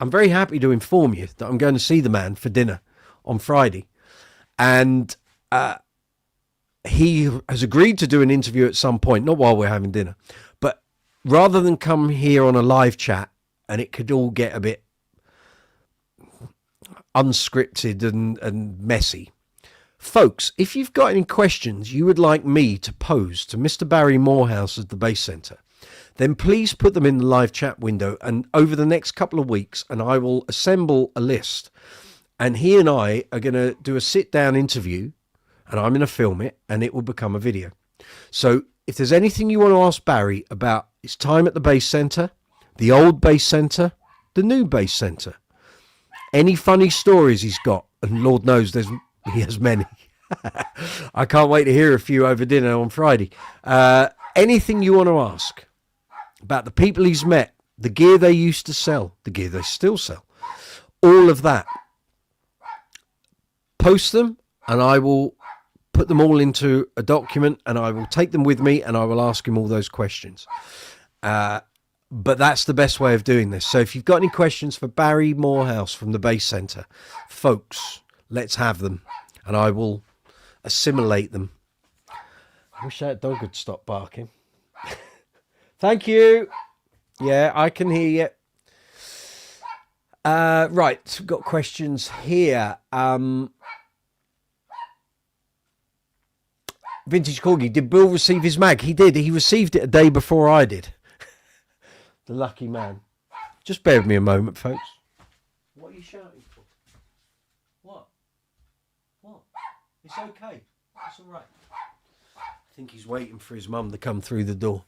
I'm very happy to inform you that I'm going to see the man for dinner on Friday. And he has agreed to do an interview at some point, not while we're having dinner, but rather than come here on a live chat and it could all get a bit unscripted and messy. Folks, if you've got any questions you would like me to pose to Mr. Barry Moorhouse at the Bass Centre, then please put them in the live chat window, and over the next couple of weeks, and I will assemble a list, and he and I are going to do a sit-down interview, and I'm going to film it, and it will become a video. So if there's anything you want to ask Barry about his time at the Bass Centre, the old Bass Centre, the new Bass Centre, any funny stories he's got, and Lord knows he has many, I can't wait to hear a few over dinner on Friday. Anything you want to ask about the people he's met, the gear they used to sell, the gear they still sell, all of that, post them and I will put them all into a document and I will take them with me and I will ask him all those questions. But that's the best way of doing this. So if you've got any questions for Barry Moorhouse from the Bass Centre, folks, let's have them and I will assimilate them. I wish that dog would stop barking. Thank you. Yeah, I can hear you. Right, we've got questions here. Vintage Corgi, did Bill receive his mag? He did. He received it a day before I did. The lucky man. Just bear with me a moment, folks. What are you shouting for? What? It's okay. It's all right. I think he's waiting for his mum to come through the door.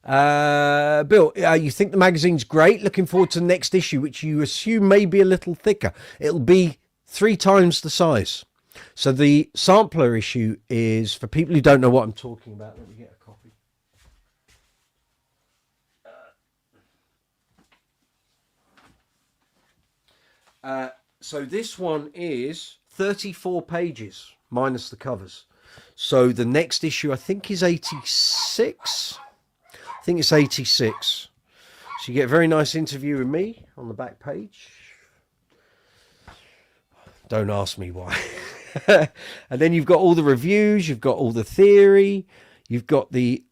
Bill, you think the magazine's great? Looking forward to the next issue, which you assume may be a little thicker. It'll be 3 times the size. So the sampler issue is, for people who don't know what I'm talking about, let me get a copy. So this one is 34 pages, minus the covers. So the next issue, I think, is 86. I think it's 86. So you get a very nice interview with me on the back page. Don't ask me why. And then you've got all the reviews, you've got all the theory, you've got the...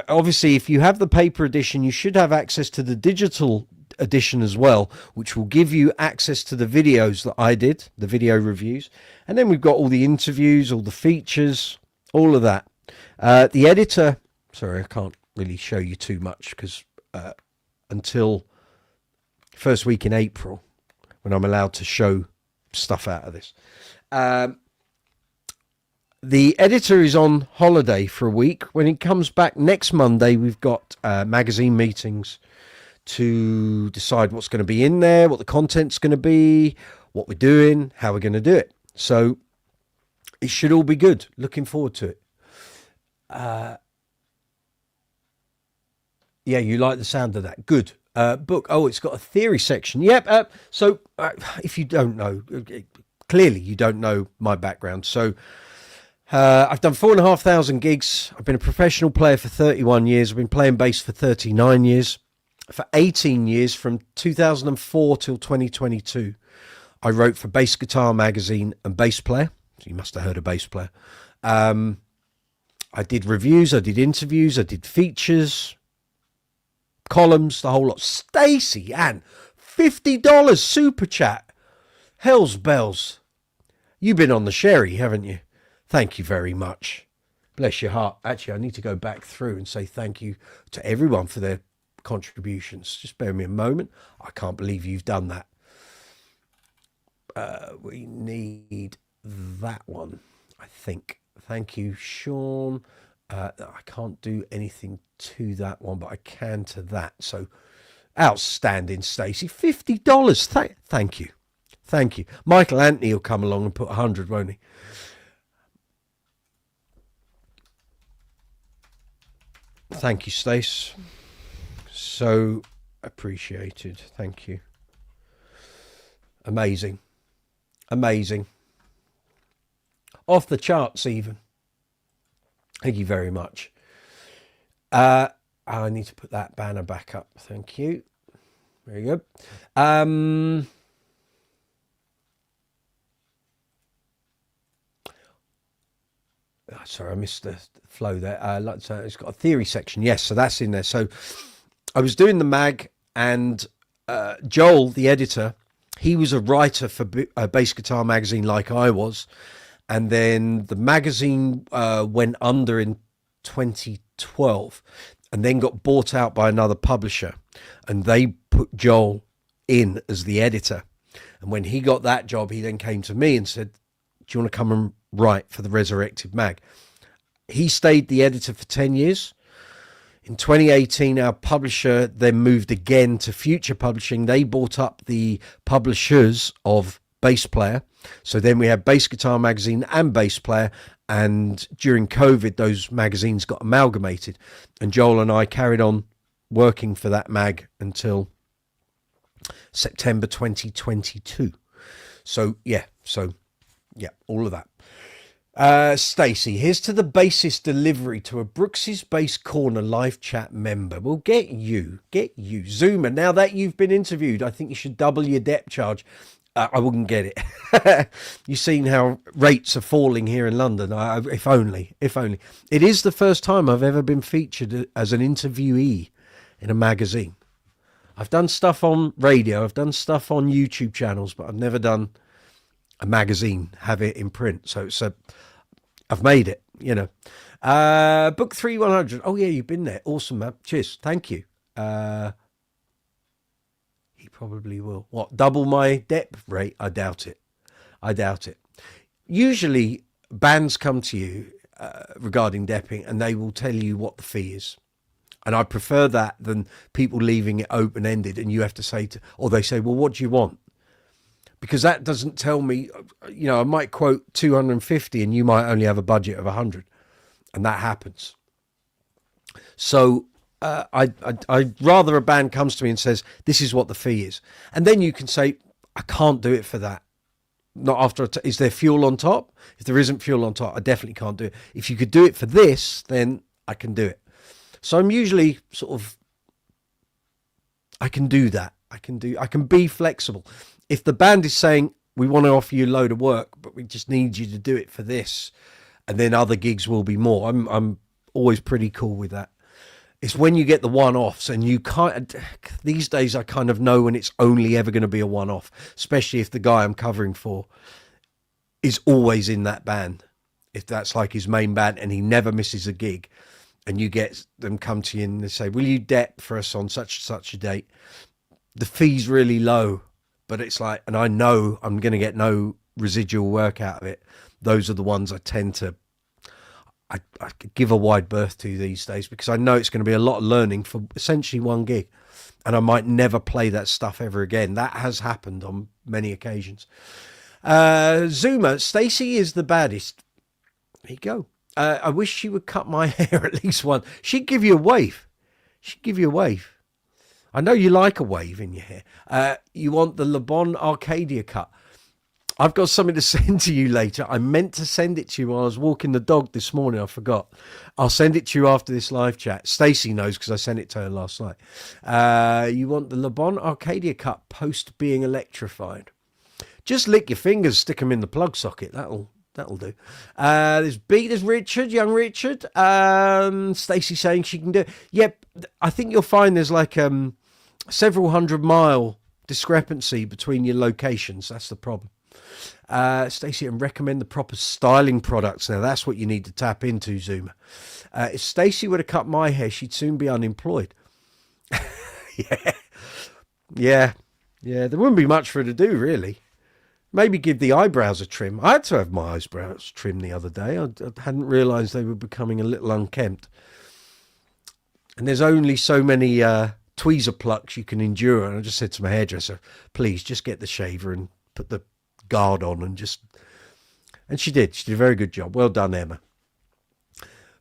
obviously, if you have the paper edition, you should have access to the digital edition as well, which will give you access to the videos that I did, the video reviews. And then we've got all the interviews, all the features, all of that. The editor... Sorry, I can't really show you too much because until first week in April, when I'm allowed to show stuff out of this. The editor is on holiday for a week. When he comes back next Monday, we've got magazine meetings to decide what's going to be in there, what the content's going to be, what we're doing, how we're going to do it. So it should all be good. Looking forward to it. Yeah, you like the sound of that. Good. Book. Oh, it's got a theory section. Yep. So if you don't know, clearly you don't know my background. So I've done 4,500 gigs. I've been a professional player for 31 years. I've been playing bass for 39 years. For 18 years, from 2004 till 2022, I wrote for Bass Guitar Magazine and Bass Player. So you must have heard of Bass Player. I did reviews. I did interviews. I did features, columns, the whole lot. Stacey Ann, $50 super chat. Hell's bells. You've been on the sherry, haven't you? Thank you very much. Bless your heart. Actually, I need to go back through and say thank you to everyone for their contributions. Just bear with me a moment. I can't believe you've done that. We need that one, I think. Thank you, Sean. I can't do anything to that one, but I can to that. So outstanding, Stacey. $50. Thank you. Thank you. Michael Anthony will come along and put 100, won't he? Thank you, Stace. So appreciated. Thank you. Amazing. Amazing. Off the charts, even. Thank you very much. I need to put that banner back up. Thank you. Very good. Sorry, I missed the flow there. It's got a theory section. Yes, so that's in there. So I was doing the mag, and Joel, the editor, he was a writer for Bass Guitar Magazine like I was. And then the magazine went under in 2012 and then got bought out by another publisher. And they put Joel in as the editor. And when he got that job, he then came to me and said, do you want to come and write for the Resurrected Mag? He stayed the editor for 10 years. In 2018, our publisher then moved again to Future Publishing. They bought up the publishers of bass player. So then we had Bass Guitar Magazine and Bass Player. And during COVID, those magazines got amalgamated. And Joel and I carried on working for that mag until September 2022. So yeah, all of that. Stacey, here's to the bassist delivery to a Brooks's Bass Corner live chat member. We'll get you. Zoomer, now that you've been interviewed, I think you should double your dep charge. I wouldn't get it. You've seen how rates are falling here in London. If only. It is the first time I've ever been featured as an interviewee in a magazine. I've done stuff on radio, I've done stuff on YouTube channels, but I've never done a magazine, have it in print. So I've made it, you know. Book 3100. Oh yeah, you've been there. Awesome, man. Cheers. Thank you. He probably will. What, double my dep rate? I doubt it. Usually bands come to you regarding depping and they will tell you what the fee is. And I prefer that than people leaving it open-ended and you have to say or they say, well, what do you want? Because that doesn't tell me, you know, I might quote 250 and you might only have a budget of 100. And that happens. So I'd rather a band comes to me and says, this is what the fee is. And then you can say, I can't do it for that. Not after, is there fuel on top? If there isn't fuel on top, I definitely can't do it. If you could do it for this, then I can do it. So I'm usually sort of, I can do that. I can be flexible. If the band is saying, we want to offer you a load of work, but we just need you to do it for this, and then other gigs will be more, I'm always pretty cool with that. It's when you get the one-offs and you can't, these days I kind of know when it's only ever going to be a one-off, especially if the guy I'm covering for is always in that band. If that's like his main band and he never misses a gig, and you get them come to you and they say, will you dep for us on such and such a date? The fee's really low, but it's like, and I know I'm going to get no residual work out of it. Those are the ones I tend to, I give a wide berth to these days because I know it's going to be a lot of learning for essentially one gig. And I might never play that stuff ever again. That has happened on many occasions. Zuma, Stacey is the baddest. There you go. I wish she would cut my hair at least once. She'd give you a wave. I know you like a wave in your hair. You want the Le Bon Arcadia cut. I've got something to send to you later. I meant to send it to you while I was walking the dog this morning. I forgot. I'll send it to you after this live chat. Stacey knows because I sent it to her last night. You want the Le Bon Arcadia cut post being electrified. Just lick your fingers, stick them in the plug socket. That'll do. There's Richard, young Richard. Stacey saying she can do it. Yep, I think you'll find there's like several 100-mile discrepancy between your locations. That's the problem. Stacey, and recommend the proper styling products. Now that's what you need to tap into, Zuma. If Stacey were to cut my hair, she'd soon be unemployed. Yeah. There wouldn't be much for her to do, really. Maybe give the eyebrows a trim. I had to have my eyebrows trimmed the other day. I hadn't realised they were becoming a little unkempt. And there's only so many tweezer plucks you can endure. And I just said to my hairdresser, please just get the shaver and put the guard on and she did. She did a very good job. Well done, Emma.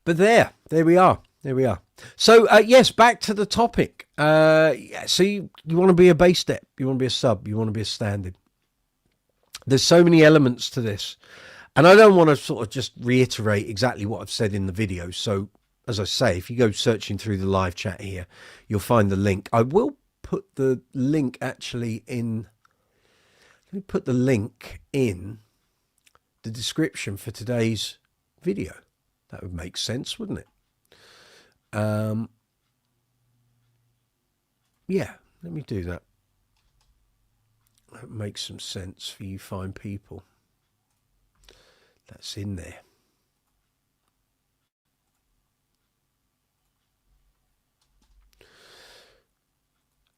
But there we are. So, yes, back to the topic. So you want to be a bass dep, you want to be a sub, you want to be a stand-in. There's so many elements to this. And I don't want to sort of just reiterate exactly what I've said in the video. So, as I say, if you go searching through the live chat here, you'll find the link. I will put the link actually in... Let me put the link in the description for today's video. That would make sense, wouldn't it? Yeah, let me do that. That makes some sense for you fine people. That's in there.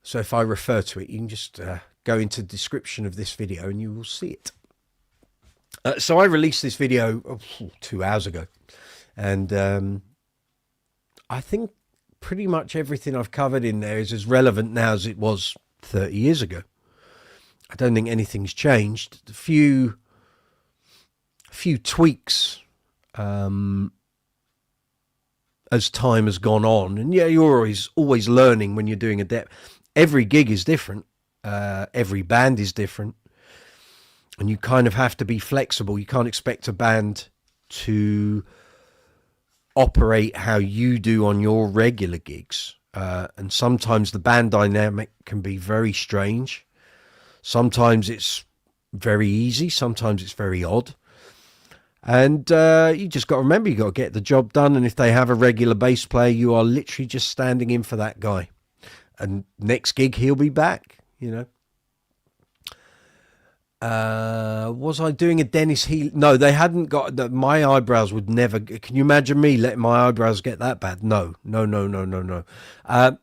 So if I refer to it, you can just go into the description of this video and you will see it. So I released this video 2 hours ago. And I think pretty much everything I've covered in there is as relevant now as it was 30 years ago. I don't think anything's changed. A few tweaks as time has gone on. And yeah, you're always learning when you're doing a dep. Every gig is different. Every band is different. And you kind of have to be flexible. You can't expect a band to operate how you do on your regular gigs. And sometimes the band dynamic can be very strange. Sometimes it's very easy. Sometimes it's very odd. And you just got to remember, you got to get the job done. And if they have a regular bass player, you are literally just standing in for that guy. And next gig, he'll be back, you know. Was I doing a Dennis Healy? No, they hadn't got my eyebrows would never. Can you imagine me letting my eyebrows get that bad? No.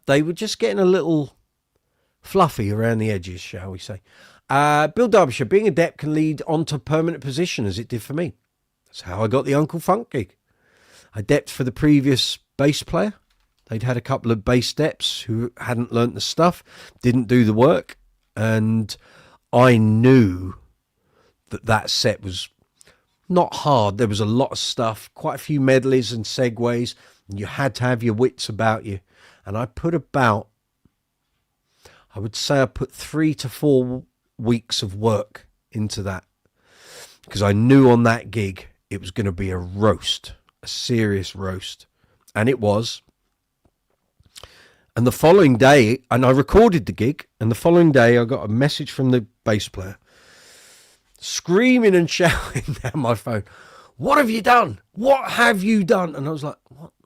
They were just getting a little fluffy around the edges, shall we say. Bill Derbyshire, being a dep can lead on to permanent position as it did for me. That's how I got the Uncle Funk gig. I depped for the previous bass player. They'd had a couple of bass deps who hadn't learnt the stuff, didn't do the work, and I knew that set was not hard. There was a lot of stuff, quite a few medleys and segues, and you had to have your wits about you. And I put I would say I put 3 to 4 weeks of work into that, because I knew on that gig it was going to be a roast, a serious roast. And it was. And the following day, and I recorded the gig, and the following day I got a message from the bass player screaming and shouting down my phone, "What have you done? What have you done?" And I was like,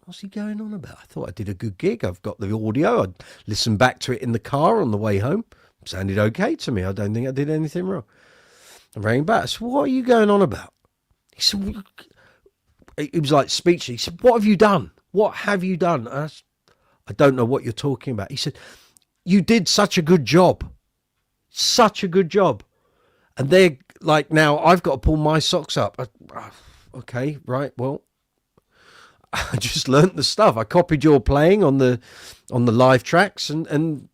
what's he going on about? I thought I did a good gig. I've got the audio. I'd listened back to it in the car on the way home. It sounded okay to me. I don't think I did anything wrong. I rang back. I said, "What are you going on about?" He said, it was like speechless. He said, "What have you done? What have you done?" I don't know what you're talking about. He said, "You did such a good job. Such a good job." And they're like, now I've got to pull my socks up. Okay, right. Well, I just learnt the stuff. I copied your playing on the live tracks, and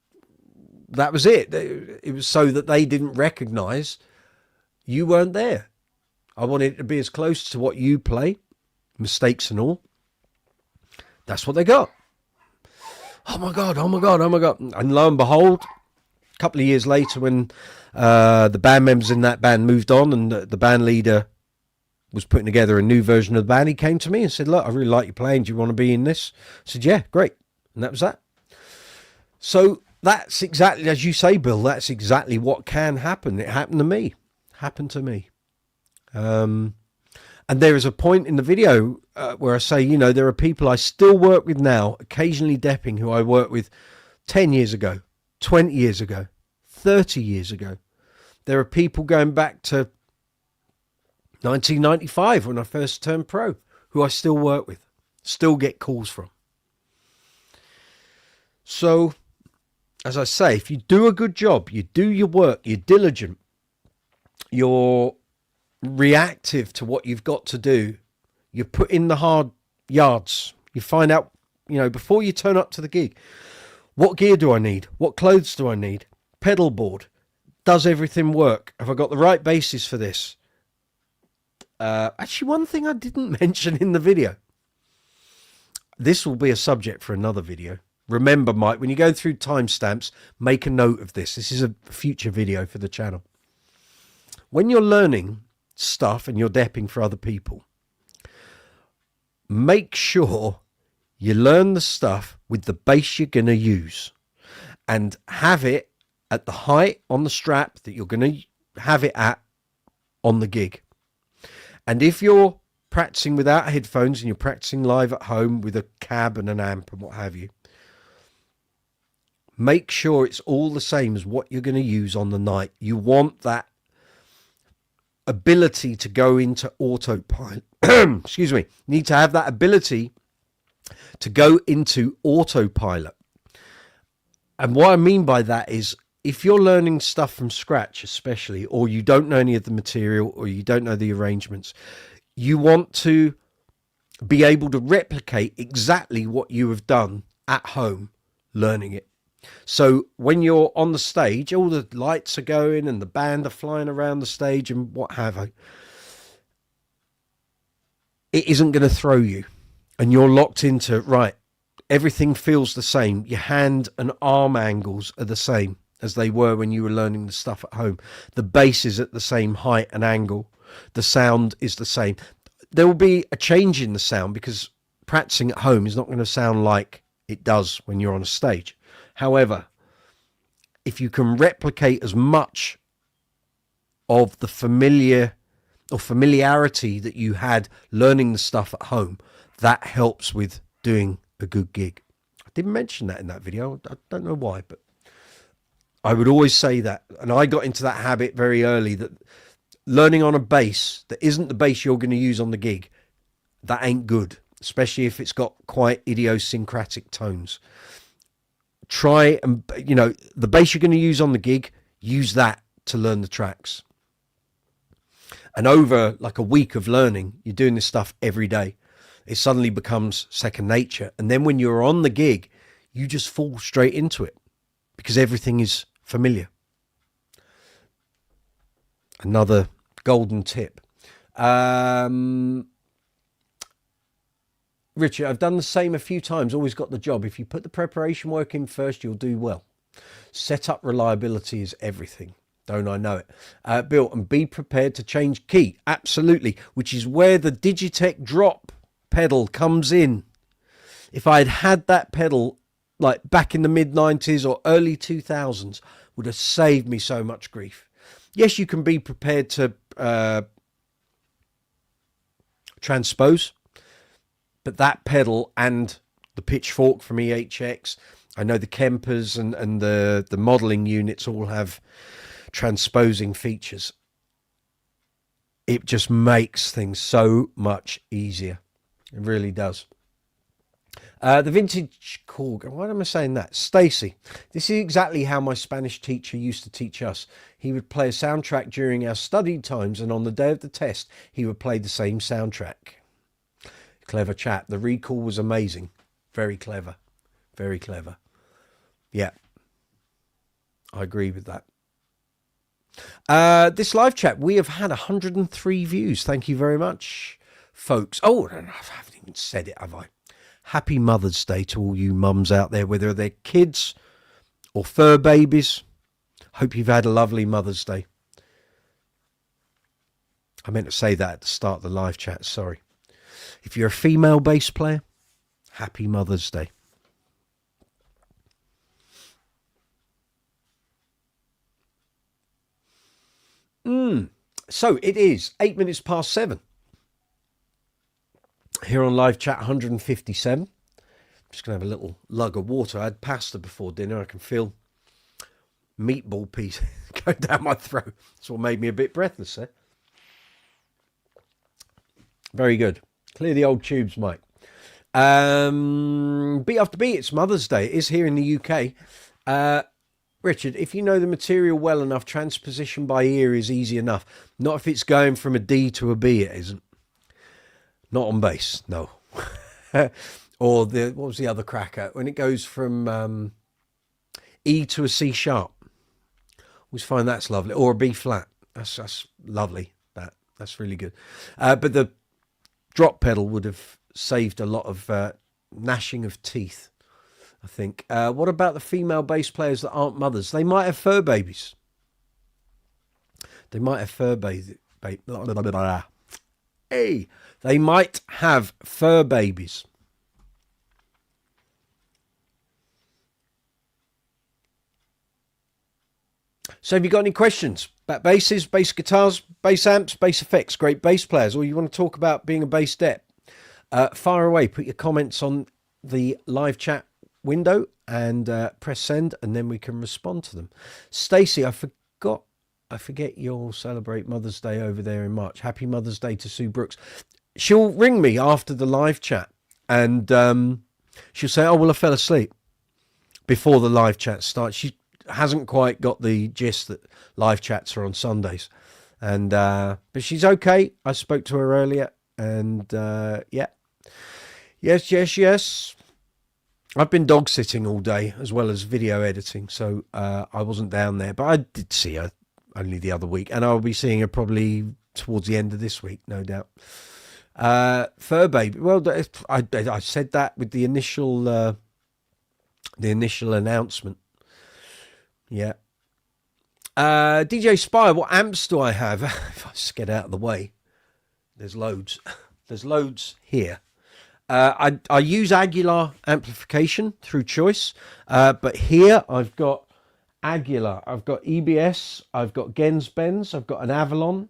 that was it. It was so that they didn't recognize you weren't there. I wanted it to be as close to what you play, mistakes and all. That's what they got. Oh my God. And lo and behold, a couple of years later, when the band members in that band moved on and the band leader was putting together a new version of the band, he came to me and said, "Look, I really like your playing. Do you want to be in this?" I said, "Yeah, great." And that was that. So that's exactly, as you say, Bill, that's exactly what can happen. It happened to me. And there is a point in the video where I say, there are people I still work with now, occasionally depping, who I worked with 10 years ago, 20 years ago, 30 years ago. There are people going back to 1995 when I first turned pro, who I still work with, still get calls from. So, as I say, if you do a good job, you do your work, you're diligent, you're reactive to what you've got to do, you put in the hard yards, you find out, before you turn up to the gig, what gear do I need? What clothes do I need? Pedal board. Does everything work? Have I got the right bases for this? Actually, one thing I didn't mention in the video. This will be a subject for another video. Remember, Mike, when you go through timestamps, make a note of this. This is a future video for the channel. When you're learning stuff and you're depping for other people, make sure you learn the stuff with the bass you're going to use and have it at the height on the strap that you're going to have it at on the gig. And if you're practicing without headphones and you're practicing live at home with a cab and an amp and what have you, make sure it's all the same as what you're going to use on the night. You want that ability to go into autopilot. Excuse me. You need to have that ability to go into autopilot. And what I mean by that is, if you're learning stuff from scratch, especially, or you don't know any of the material, or you don't know the arrangements, you want to be able to replicate exactly what you have done at home learning it. So when you're on the stage, all the lights are going and the band are flying around the stage and what have you. It isn't going to throw you, and you're locked into, right, everything feels the same. Your hand and arm angles are the same as they were when you were learning the stuff at home. The bass is at the same height and angle. The sound is the same. There will be a change in the sound because practicing at home is not going to sound like it does when you're on a stage. However, if you can replicate as much of the familiarity that you had learning the stuff at home, that helps with doing a good gig. I didn't mention that in that video. I don't know why, but I would always say that. And I got into that habit very early, that learning on a bass that isn't the bass you're going to use on the gig, that ain't good, especially if it's got quite idiosyncratic tones. Try and, the bass you're going to use on the gig, use that to learn the tracks. And over like a week of learning, you're doing this stuff every day, it suddenly becomes second nature. And then when you're on the gig, you just fall straight into it because everything is familiar. Another golden tip. Richard, I've done the same a few times, always got the job. If you put the preparation work in first, you'll do well. Setup reliability is everything. Don't I know it? Bill, and be prepared to change key. Absolutely. Which is where the Digitech drop pedal comes in. If I had that pedal like back in the mid-90s or early 2000s, would have saved me so much grief. Yes, you can be prepared to transpose, but that pedal and the pitchfork from EHX, I know the Kempers and the modelling units all have transposing features. It just makes things so much easier. It really does. The vintage Korg. Why am I saying that? Stacy. This is exactly how my Spanish teacher used to teach us. He would play a soundtrack during our study times, and on the day of the test, he would play the same soundtrack. Clever chap. The recall was amazing. Very clever. Very clever. Yeah. I agree with that. This live chat, we have had 103 views. Thank you very much, folks. Oh, I haven't even said it, have I? Happy Mother's Day to all you mums out there, whether they're kids or fur babies. Hope you've had a lovely Mother's Day. I meant to say that at the start of the live chat, sorry. If you're a female bass player, happy Mother's Day. So it is 8 minutes past 7. Here on live chat 157. I'm just going to have a little lug of water. I had pasta before dinner. I can feel meatball piece go down my throat. That's what made me a bit breathless there. Very good. Clear the old tubes, Mike. Beat after beat, it's Mother's Day. It is here in the UK. Richard, if you know the material well enough, transposition by ear is easy enough. Not if it's going from a D to a B, it isn't. Not on bass, no. Or what was the other cracker? When it goes from E to a C sharp. Always find that's lovely. Or a B flat. That's lovely. That's really good. But the drop pedal would have saved a lot of gnashing of teeth, I think. What about the female bass players that aren't mothers? They might have fur babies. They might have fur babies. Hey, they might have fur babies. So have you got any questions about basses, bass guitars, bass amps, bass effects, great bass players, or you want to talk about being a bass dep? Fire away. Put your comments on the live chat window and press send, and then we can respond to them. Stacey, I forget you'll celebrate Mother's Day over there in March. Happy Mother's Day to Sue Brooks. She'll ring me after the live chat and she'll say, oh, well, I fell asleep before the live chat starts. She hasn't quite got the gist that live chats are on Sundays. And but she's okay. I spoke to her earlier and yeah. Yes. I've been dog sitting all day as well as video editing, so I wasn't down there, but I did see her only the other week, and I'll be seeing her probably towards the end of this week, no doubt. Fur baby. Well, I said that with the initial announcement. Yeah. DJ Spire, what amps do I have? If I just get out of the way, there's loads. There's loads here. I use Aguilar amplification through choice, but here I've got Aguilar, I've got EBS, I've got Gens Benz, I've got an Avalon,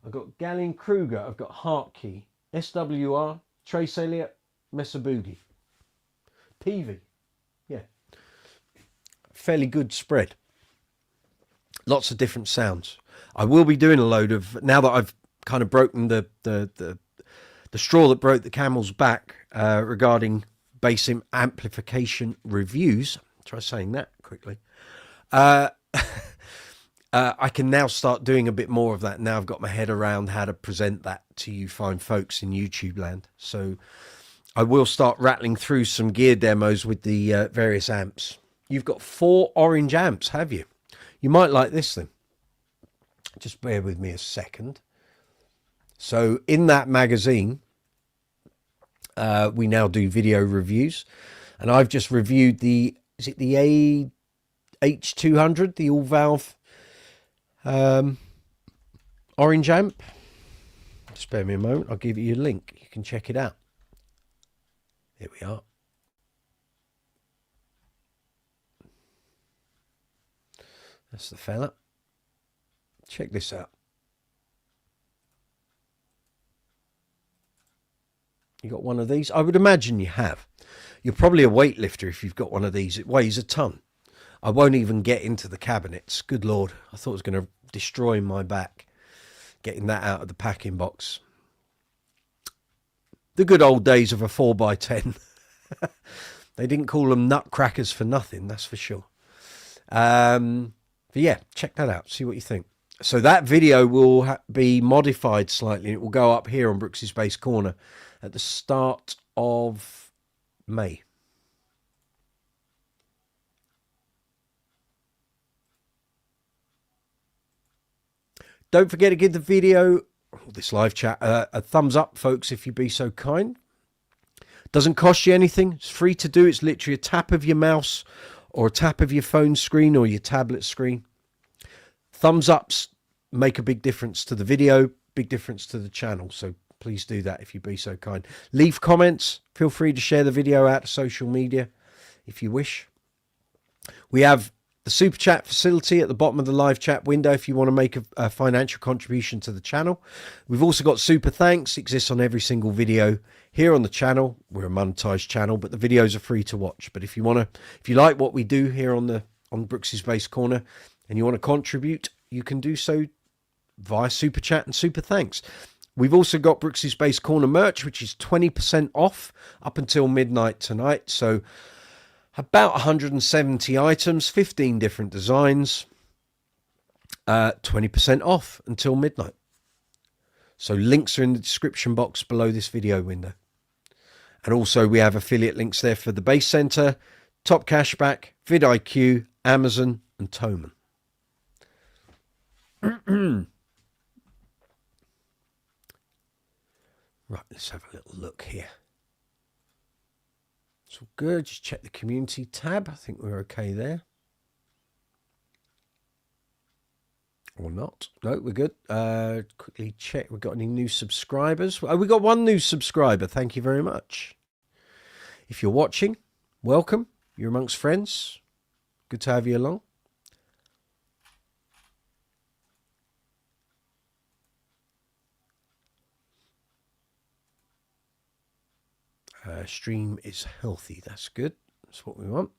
I've got Gallien Kruger, I've got Hartkey, SWR, Trace Elliott, Mesa Boogie, Peavey. Yeah, fairly good spread. Lots of different sounds. I will be doing a load of, now that I've kind of broken the straw that broke the camel's back regarding bass amplification reviews. Try saying that quickly. I can now start doing a bit more of that. Now I've got my head around how to present that to you fine folks in YouTube land. So I will start rattling through some gear demos with the various amps. You've got 4 orange amps, have you? You might like this then. Just bear with me a second. So in that magazine, we now do video reviews, and I've just reviewed the, is it the AH200, the all valve orange amp. Just bear me a moment, I'll give you a link, you can check it out. Here we are. That's the fella. Check this out. You got one of these? I would imagine you have. You're probably a weightlifter if you've got one of these. It weighs a ton. I won't even get into the cabinets. Good Lord. I thought it was going to destroy my back getting that out of the packing box. The good old days of a 4x10. They didn't call them nutcrackers for nothing, that's for sure. But yeah, check that out. See what you think. So that video will be modified slightly. It will go up here on Brooks's Bass Corner at the start of May. Don't forget to give the video, this live chat, a thumbs up, folks, if you'd be so kind. Doesn't cost you anything. It's free to do. It's literally a tap of your mouse or a tap of your phone screen or your tablet screen. Thumbs ups make a big difference to the video, big difference to the channel. So please do that if you'd be so kind. Leave comments. Feel free to share the video out to social media if you wish. We have the super chat facility at the bottom of the live chat window if you want to make a financial contribution to the channel. We've also got super thanks. It exists on every single video here on the channel. We're a monetized channel, but the videos are free to watch. But if you like what we do here on Brooks's Bass Corner and you want to contribute, you can do so via super chat and super thanks. We've also got Brooks's Bass Corner merch, which is 20% off up until midnight tonight. So about 170 items, 15 different designs, 20% off until midnight. So links are in the description box below this video window. And also we have affiliate links there for the Bass Center, Top Cashback, vidIQ, Amazon and Thomann. Right, let's have a little look here. It's all good. Just check the community tab. I think we're okay there. Or not. No, we're good. Quickly check. We've got any new subscribers. Oh, we got one new subscriber. Thank you very much. If you're watching, welcome. You're amongst friends. Good to have you along. Stream is healthy. That's good. That's what we want.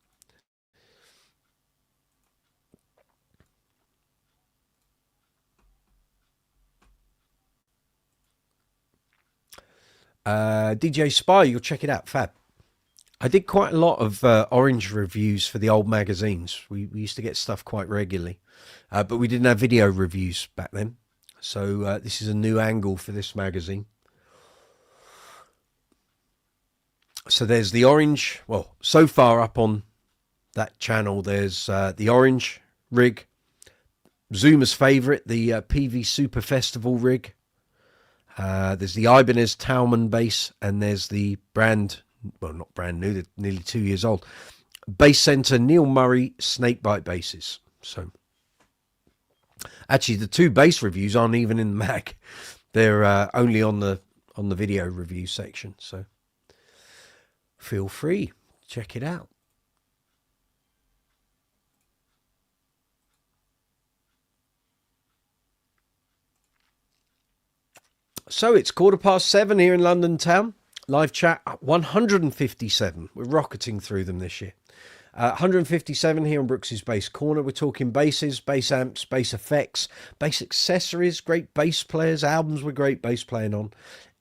DJ Spy, you'll check it out. Fab. I did quite a lot of orange reviews for the old magazines. We used to get stuff quite regularly, but we didn't have video reviews back then. So this is a new angle for this magazine. So there's the orange. Well, so far up on that channel, there's the orange rig, Zoomer's favourite, the PV Super Festival rig. There's the Ibanez Tauman bass, and there's the not brand new, they're nearly 2 years old, Bass Centre Neil Murray Snakebite basses. So actually the two bass reviews aren't even in the mag. They're only on the video review section. So feel free, check it out. So it's 7:15 here in London town. Live chat 157. We're rocketing through them this year. 157 here on Brooks's Bass Corner. We're talking basses, bass amps, bass effects, bass accessories, great bass players, albums with great bass playing on.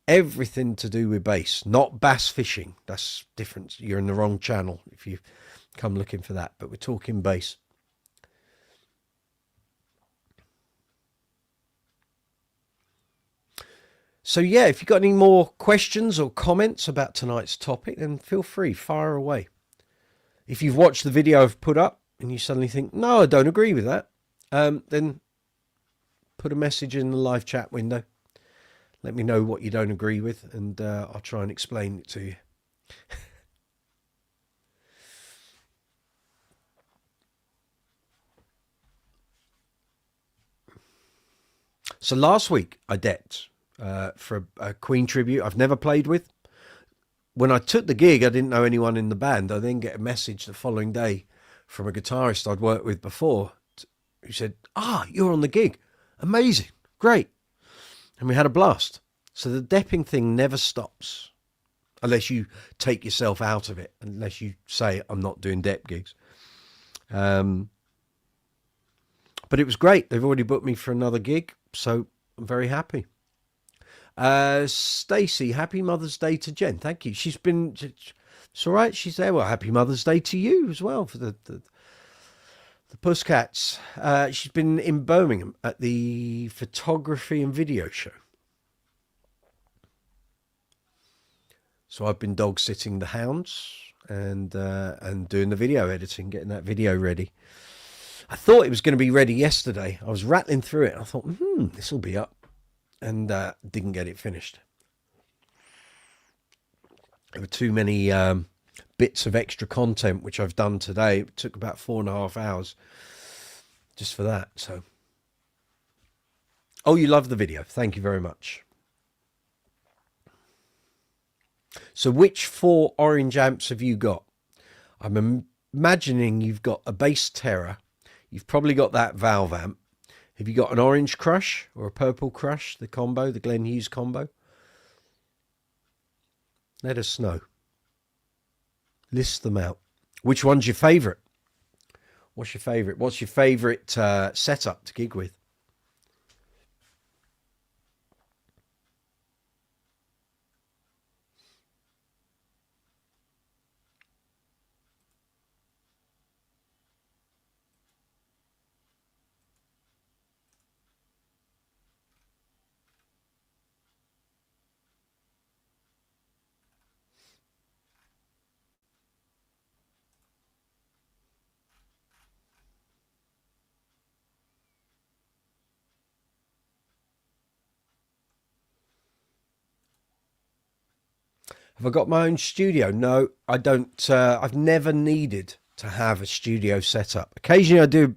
Everything to do with bass, not bass fishing. That's different. You're in the wrong channel if you come looking for that. But we're talking bass. So yeah, if you've got any more questions or comments about tonight's topic, then feel free, fire away. If you've watched the video I've put up and you suddenly think, no, I don't agree with that, then put a message in the live chat window. Let me know what you don't agree with, and I'll try and explain it to you. So last week I depped for a Queen tribute I've never played with. When I took the gig, I didn't know anyone in the band. I then get a message the following day from a guitarist I'd worked with before who said, you're on the gig. Amazing. Great. And we had a blast. So the depping thing never stops unless you take yourself out of it, unless you say, I'm not doing dep gigs. But it was great. They've already booked me for another gig, so I'm very happy. Stacey, happy Mother's Day to Jen. Thank you. It's all right. She's there. Well, happy Mother's Day to you as well for the Pussycats. She's been in Birmingham at the photography and video show. So I've been dog sitting the hounds and doing the video editing, getting that video ready. I thought it was going to be ready yesterday. I was rattling through it. I thought, this will be up. And didn't get it finished. There were too many bits of extra content, which I've done today. It took about 4.5 hours just for that. So, you love the video. Thank you very much. So which 4 orange amps have you got? I'm imagining you've got a Bass Terror. You've probably got that valve amp. Have you got an orange Crush or a purple Crush, the combo, the Glenn Hughes combo? Let us know. List them out. Which one's your favourite? What's your favourite? What's your favourite setup to gig with? Have I got my own studio? No, I don't. I've never needed to have a studio set up. Occasionally I do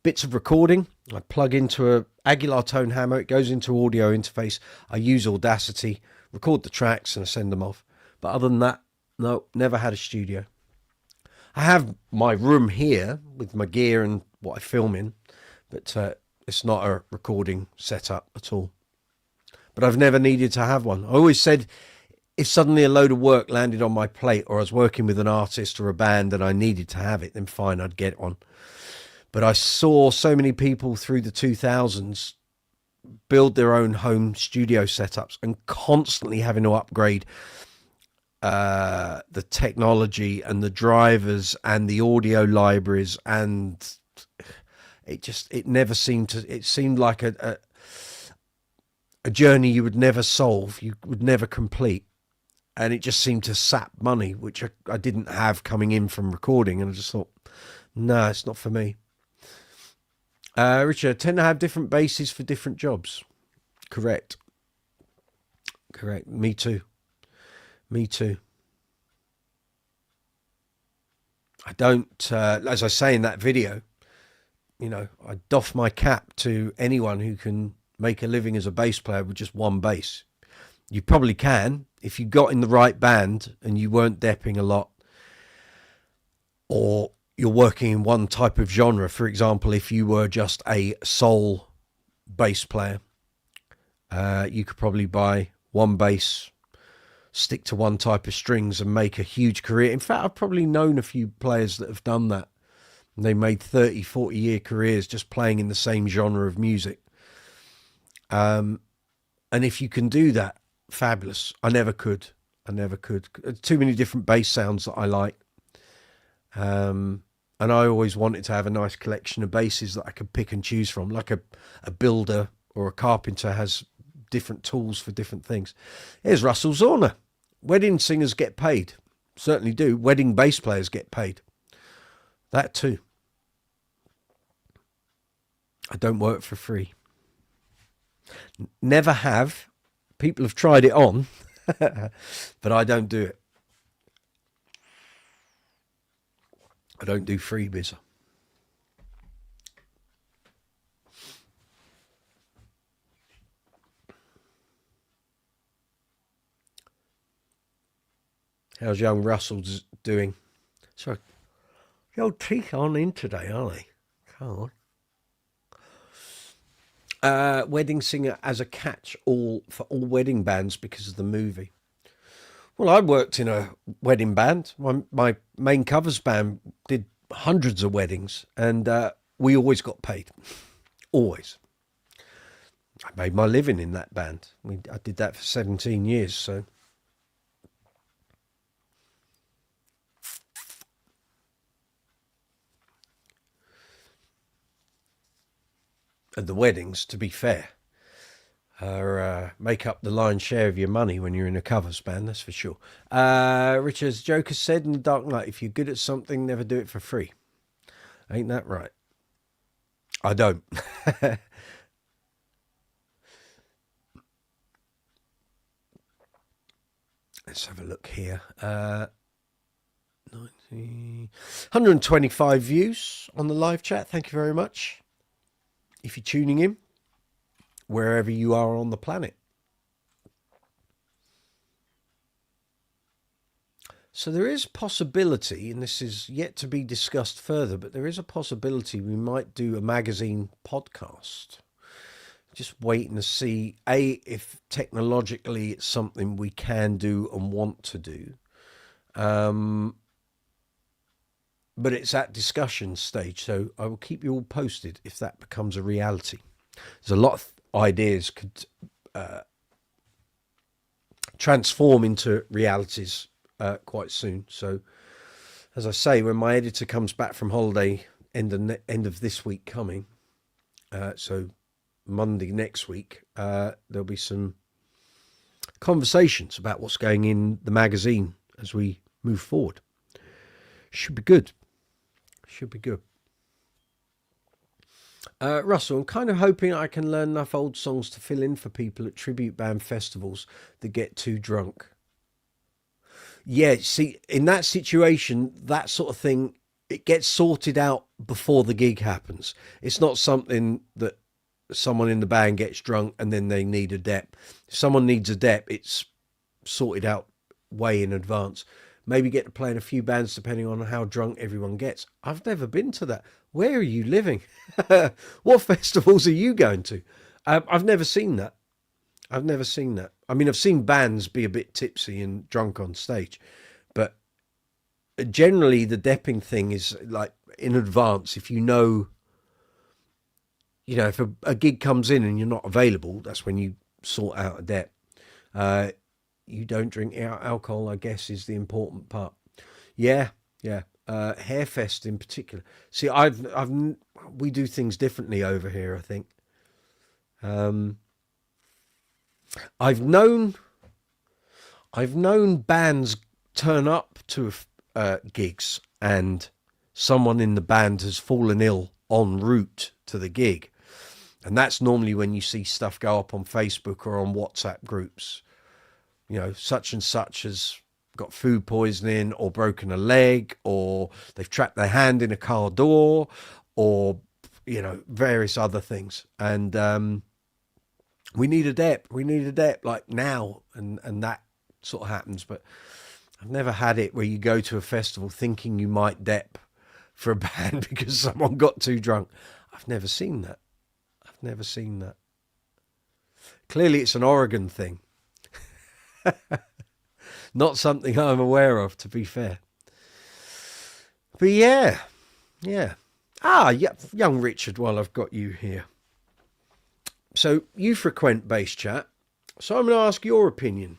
bits of recording. I plug into a Aguilar tone hammer. It goes into audio interface. I use Audacity, record the tracks and I send them off. But other than that, no, never had a studio. I have my room here with my gear and what I film in, but it's not a recording setup at all. But I've never needed to have one. I always said, if suddenly a load of work landed on my plate or I was working with an artist or a band and I needed to have it, then fine, I'd get one. But I saw so many people through the 2000s build their own home studio setups and constantly having to upgrade the technology and the drivers and the audio libraries, and it never seemed to, it seemed like a journey you would never solve, you would never complete. and it just seemed to sap money, which I didn't have coming in from recording. And I just thought, no, it's not for me. Richard, I tend to have different bases for different jobs. Correct. Me too. I don't, as I say in that video, I doff my cap to anyone who can make a living as a bass player with just one bass. You probably can if you got in the right band and you weren't depping a lot, or you're working in one type of genre. For example, if you were just a soul bass player, you could probably buy one bass, stick to one type of strings and make a huge career. In fact, I've probably known a few players that have done that. They made 30, 40-year careers just playing in the same genre of music. And if you can do that, fabulous. I never could. Too many different bass sounds that I like. And I always wanted to have a nice collection of basses that I could pick and choose from, like a builder or a carpenter has different tools for different things. Here's Russell Zorner. Wedding singers get paid. Certainly do. Wedding bass players get paid. That too. I don't work for free. Never have. People have tried it on, but I don't do it. I don't do freebies. How's young Russell doing? Sorry. The old teeth aren't in today, are they? Come on. Wedding singer as a catch-all for all wedding bands because of the movie. Well, I worked in a wedding band. My main covers band did hundreds of weddings, and we always got paid. Always. I made my living in that band. I did that for 17 years, so... And the weddings, to be fair, make up the lion's share of your money when you're in a covers band, that's for sure. Richard's Joker said in The Dark Knight, if you're good at something, never do it for free. Ain't that right? I don't. Let's have a look here. 125 views on the live chat. Thank you very much. If you're tuning in, wherever you are on the planet. So there is possibility, and this is yet to be discussed further, but there is a possibility we might do a magazine podcast. Just waiting to see, if technologically it's something we can do and want to do. But it's at discussion stage, so I will keep you all posted if that becomes a reality. There's a lot of ideas could transform into realities quite soon. So, as I say, when my editor comes back from holiday, end of this week coming, so Monday next week, there'll be some conversations about what's going in the magazine as we move forward. Should be good. Russell, I'm kind of hoping I can learn enough old songs to fill in for people at tribute band festivals that get too drunk. Yeah, see, in that situation, that sort of thing, it gets sorted out before the gig happens. It's not something that someone in the band gets drunk and then they need a dep. If someone needs a dep, it's sorted out way in advance. Maybe get to play in a few bands depending on how drunk everyone gets. I've never been to that. Where are you living? What festivals are you going to? I've never seen that. I mean, I've seen bands be a bit tipsy and drunk on stage, but generally the depping thing is like in advance. If if a gig comes in and you're not available, that's when you sort out a dep. You don't drink alcohol, I guess, is the important part. Yeah. Hairfest in particular. See, we do things differently over here, I think. I've known bands turn up to gigs and someone in the band has fallen ill en route to the gig. And that's normally when you see stuff go up on Facebook or on WhatsApp groups. You know, such and such has got food poisoning or broken a leg, or they've trapped their hand in a car door, or, you know, various other things. And we need a dep, like now. And that sort of happens. But I've never had it where you go to a festival thinking you might dep for a band because someone got too drunk. I've never seen that. Never seen that. Clearly it's an Oregon thing. Not something I'm aware of, to be fair. But yeah. Yeah, young Richard, while I've got you here. So you frequent Bass Chat, so I'm going to ask your opinion.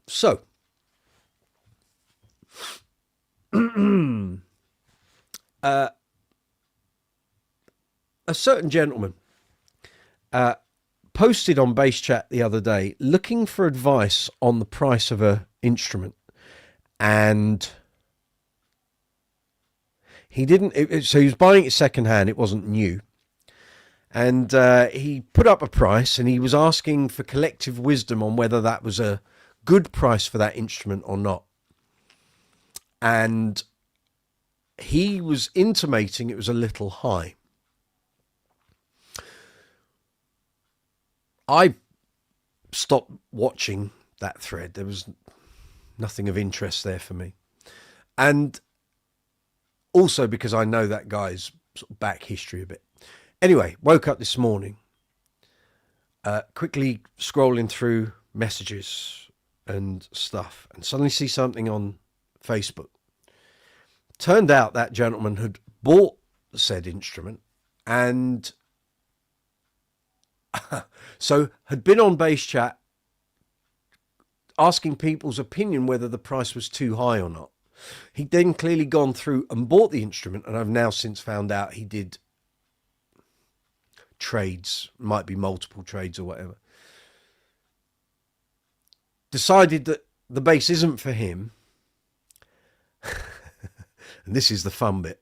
So, a certain gentleman posted on Bass Chat the other day looking for advice on the price of an instrument, and he didn't. So he was buying it secondhand; it wasn't new, and he put up a price, and he was asking for collective wisdom on whether that was a good price for that instrument or not, and he was intimating it was a little high. I stopped watching that thread. There was nothing of interest there for me. And also because I know that guy's sort of back history a bit. Anyway, woke up this morning, quickly scrolling through messages and stuff, and suddenly see something on Facebook. Turned out that gentleman had bought said instrument and so had been on Bass Chat asking people's opinion whether the price was too high or not. He'd then clearly gone through and bought the instrument, and I've now since found out he did trades, might be multiple trades or whatever. Decided that the bass isn't for him. And this is the fun bit.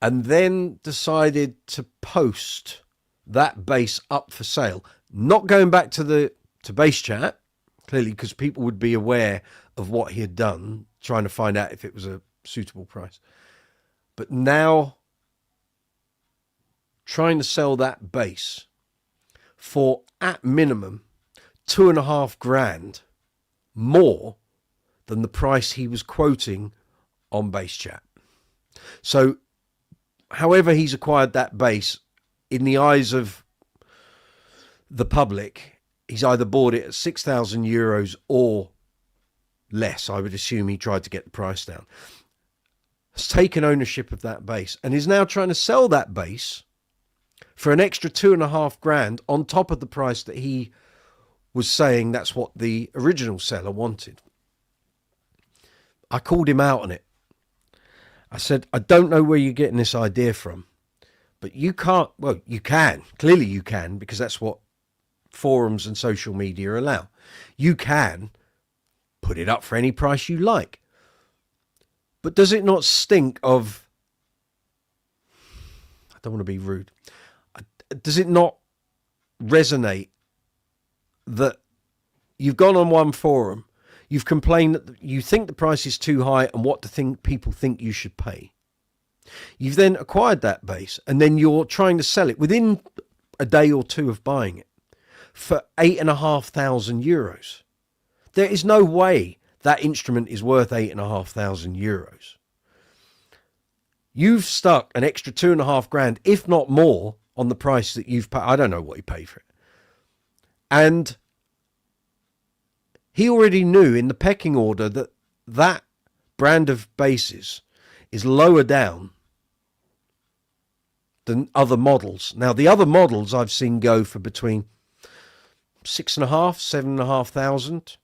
And then decided to post that bass up for sale, not going back to Bass Chat, clearly, because people would be aware of what he had done, trying to find out if it was a suitable price. But now trying to sell that bass for, at minimum, $2,500 more than the price he was quoting on Bass Chat. So, however he's acquired that bass, in the eyes of the public, he's either bought it at €6,000 or less. I would assume he tried to get the price down. Has taken ownership of that bass and is now trying to sell that bass for an extra $2,500 on top of the price that he was saying that's what the original seller wanted. I called him out on it. I said, I don't know where you're getting this idea from. But you can't, well, you can. Clearly you can, because that's what forums and social media allow. You can put it up for any price you like. But does it not stink of, I don't want to be rude, does it not resonate that you've gone on one forum, you've complained that you think the price is too high and what people think you should pay? You've then acquired that bass and then you're trying to sell it within a day or two of buying it for €8,500. There is no way that instrument is worth €8,500. You've stuck an extra $2,500, if not more, on the price that you've paid. I don't know what you paid for it. And he already knew in the pecking order that that brand of basses is lower down than other models. Now, the other models I've seen go for between $6,500, $7,500.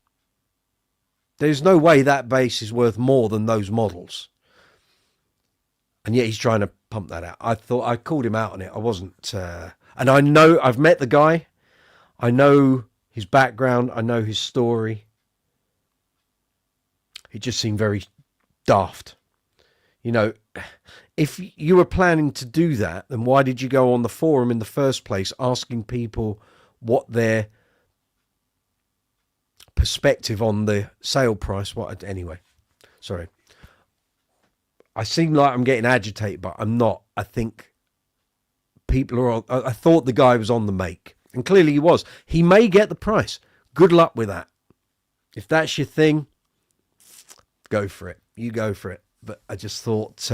There's no way that bass is worth more than those models. And yet he's trying to pump that out. I thought I called him out on it. I wasn't, and I know I've met the guy. I know his background. I know his story. It just seemed very daft. You know, if you were planning to do that, then why did you go on the forum in the first place asking people what their perspective on the sale price? What anyway? Sorry. I seem like I'm getting agitated, but I'm not. I think people are on. I thought the guy was on the make, and clearly he was. He may get the price. Good luck with that. If that's your thing, go for it. You go for it. But I just thought,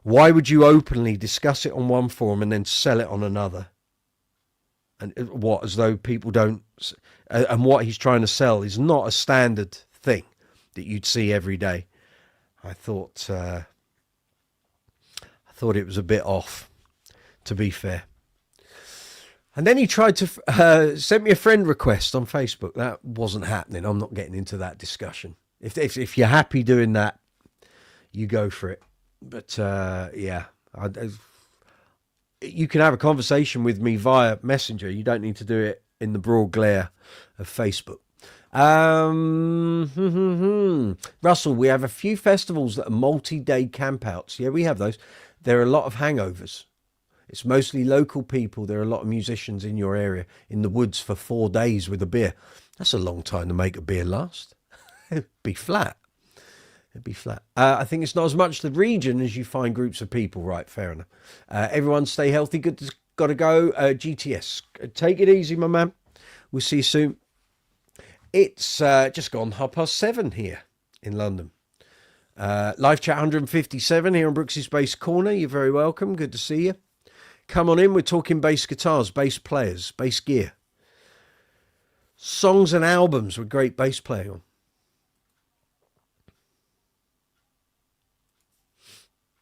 why would you openly discuss it on one forum and then sell it on another? And what, as though people don't, and what he's trying to sell is not a standard thing that you'd see every day. I thought it was a bit off, to be fair. And then he tried to send me a friend request on Facebook. That wasn't happening. I'm not getting into that discussion. If you're happy doing that, you go for it. But yeah, you can have a conversation with me via Messenger. You don't need to do it in the broad glare of Facebook. Russell, we have a few festivals that are multi-day campouts. Yeah, we have those. There are a lot of hangovers. It's mostly local people. There are a lot of musicians in your area in the woods for 4 days with a beer. That's a long time to make a beer last. It'd be flat. It'd be flat. I think it's not as much the region as you find groups of people. Right, fair enough. Everyone stay healthy. Got to go. GTS. Take it easy, my man. We'll see you soon. It's just gone 7:30 here in London. Live chat 157 here on Brooksy's Bass Corner. You're very welcome. Good to see you. Come on in. We're talking bass guitars, bass players, bass gear. Songs and albums with great bass playing on.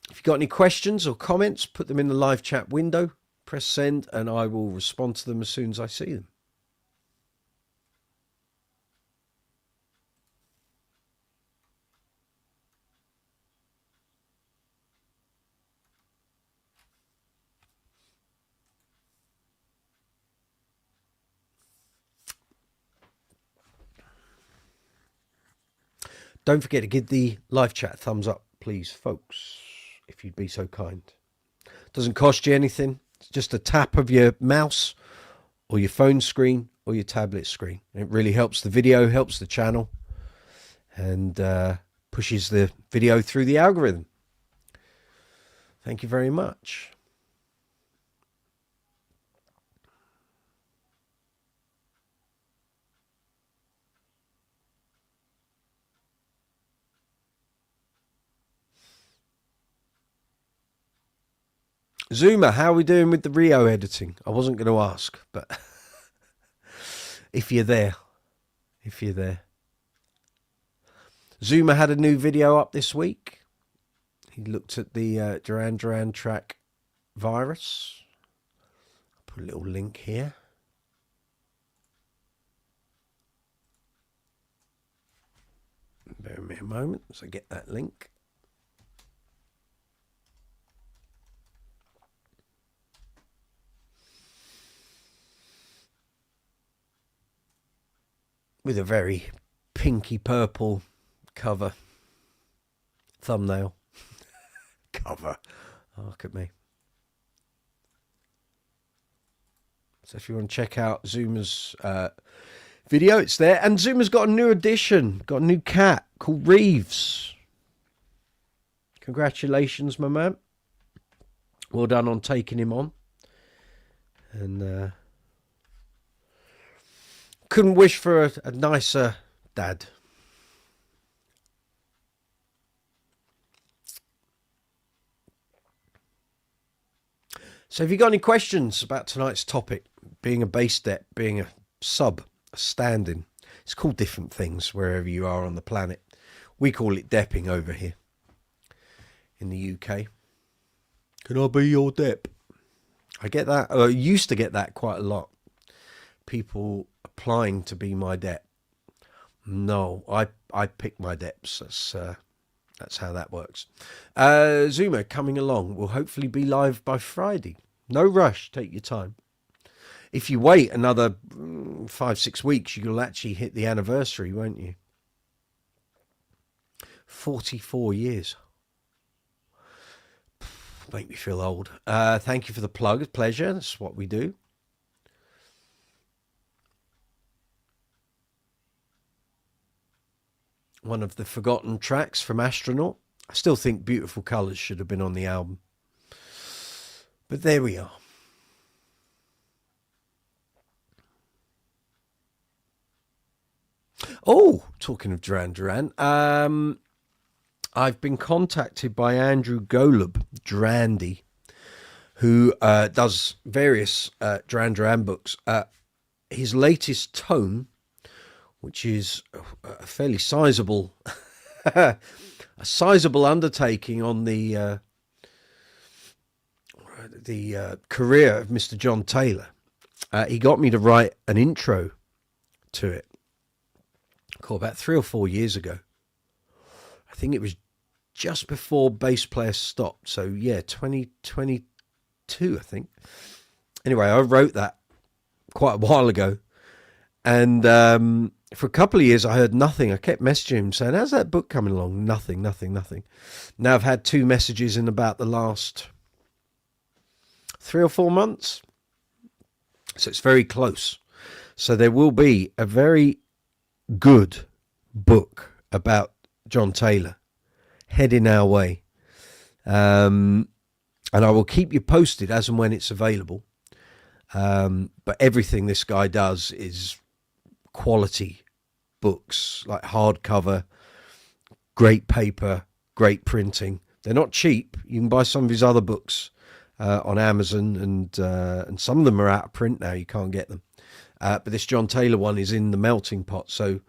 If you've got any questions or comments, put them in the live chat window. Press send and I will respond to them as soon as I see them. Don't forget to give the live chat a thumbs up, please, folks, if you'd be so kind. Doesn't cost you anything. It's just a tap of your mouse or your phone screen or your tablet screen. It really helps the video, helps the channel, and pushes the video through the algorithm. Thank you very much. Zuma, how are we doing with the Rio editing? I wasn't going to ask, but if you're there. Zuma had a new video up this week. He looked at the Duran Duran track Virus. I'll put a little link here. Bear with me a moment as I get that link. With a very pinky purple cover, thumbnail, cover. Oh, look at me. So if you want to check out Zuma's video, it's there. And Zuma's got a new addition, got a new cat called Reeves. Congratulations, my man. Well done on taking him on. And couldn't wish for a nicer dad. So have you got any questions about tonight's topic? Being a bass dep, being a sub, a stand-in. It's called different things wherever you are on the planet. We call it depping over here in the UK. Can I be your dep? I get that. I used to get that quite a lot. People applying to be my dep. No, I pick my deps. That's how that works. Zuma coming along will hopefully be live by Friday. No rush, take your time. If you wait another 5-6 weeks, you'll actually hit the anniversary, won't you? 44 years. Make me feel old. Thank you for the plug. It's a pleasure. That's what we do. One of the forgotten tracks from Astronaut. I still think Beautiful Colours should have been on the album. But there we are. Oh, talking of Duran Duran, I've been contacted by Andrew Golub, Durandy, who does various Duran Duran books. His latest tome, which is a fairly sizable, a sizable undertaking on the career of Mr. John Taylor. He got me to write an intro to it. About 3 or 4 years ago. I think it was just before Bass Player stopped. So yeah, 2022, I think. Anyway, I wrote that quite a while ago. And for a couple of years, I heard nothing. I kept messaging him saying, how's that book coming along? Nothing. Now I've had 2 messages in about the last 3 or 4 months. So it's very close. So there will be a very good book about John Taylor heading our way. And I will keep you posted as and when it's available. But everything this guy does is quality books, like hardcover, great paper, great printing. They're not cheap. You can buy some of his other books on Amazon, and some of them are out of print now. You can't get them. But this John Taylor one is in the melting pot. So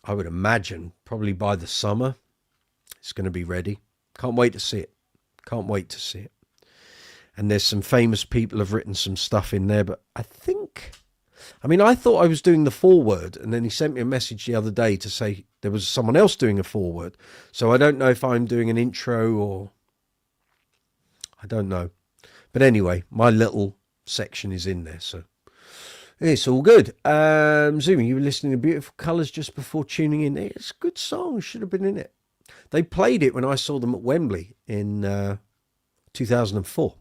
I would imagine probably by the summer, it's going to be ready. Can't wait to see it. And there's some famous people have written some stuff in there. But I thought I was doing the foreword. And then he sent me a message the other day to say there was someone else doing a foreword. So I don't know if I'm doing an intro or I don't know. But anyway, my little section is in there. So it's all good. Zooming, you were listening to Beautiful Colours just before tuning in. It's a good song. Should have been in it. They played it when I saw them at Wembley in 2004.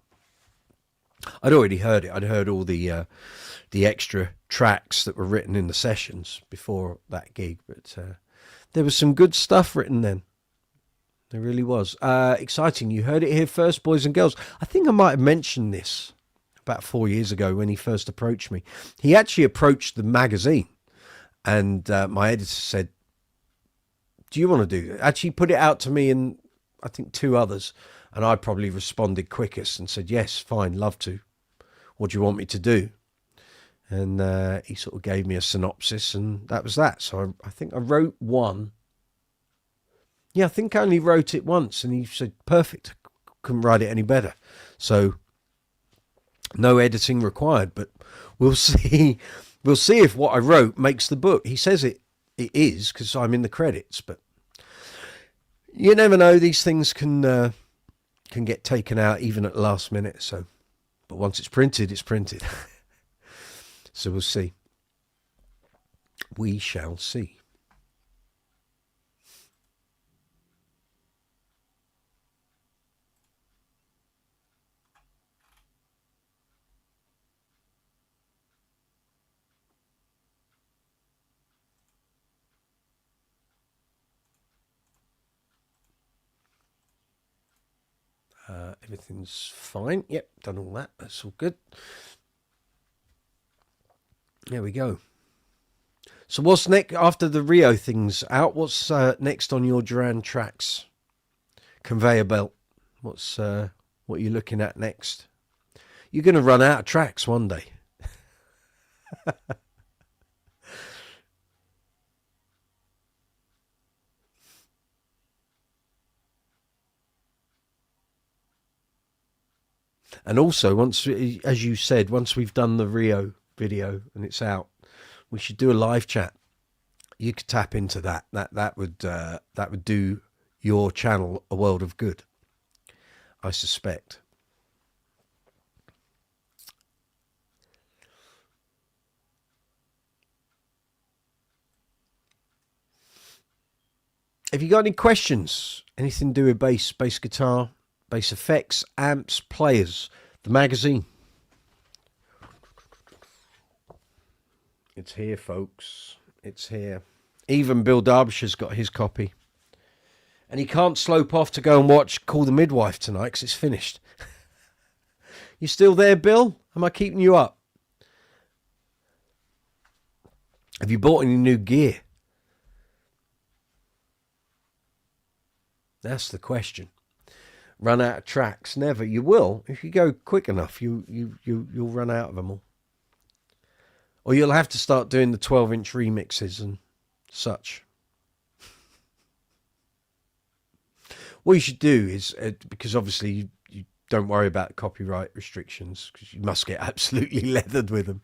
I'd already heard it. I'd heard all the extra tracks that were written in the sessions before that gig. But there was some good stuff written then. There really was. Exciting. You heard it here first, boys and girls. I think I might have mentioned this about 4 years ago when he first approached me. He actually approached the magazine, and my editor said, do you want to do that? Actually put it out to me and I think 2 others, and I probably responded quickest and said, yes, fine, love to. What do you want me to do? And he sort of gave me a synopsis, and that was that. So I think I wrote one. Yeah, I think I only wrote it once, and he said, perfect, couldn't write it any better. So no editing required, but we'll see. We'll see if what I wrote makes the book. He says it is, because I'm in the credits, but you never know. These things can get taken out even at the last minute. So, but once it's printed, it's printed. So we'll see. We shall see. Everything's fine. Yep, done all that. That's all good. There we go. So what's next after the Rio thing's out? What's next on your Duran tracks conveyor belt? What are you looking at next? You're going to run out of tracks one day. And also, once, as you said, once we've done the Rio video and it's out, we should do a live chat. You could tap into that. That would do your channel a world of good, I suspect. If you got any questions, anything to do with bass guitar, bass effects, amps, players, the magazine. It's here, folks. It's here. Even Bill Derbyshire's got his copy. And he can't slope off to go and watch Call the Midwife tonight because it's finished. You still there, Bill? Am I keeping you up? Have you bought any new gear? That's the question. Run out of tracks? Never. You will. If you go quick enough, you'll run out of them all. Or you'll have to start doing the 12-inch remixes and such. What you should do is, because obviously you don't worry about copyright restrictions, because you must get absolutely leathered with them.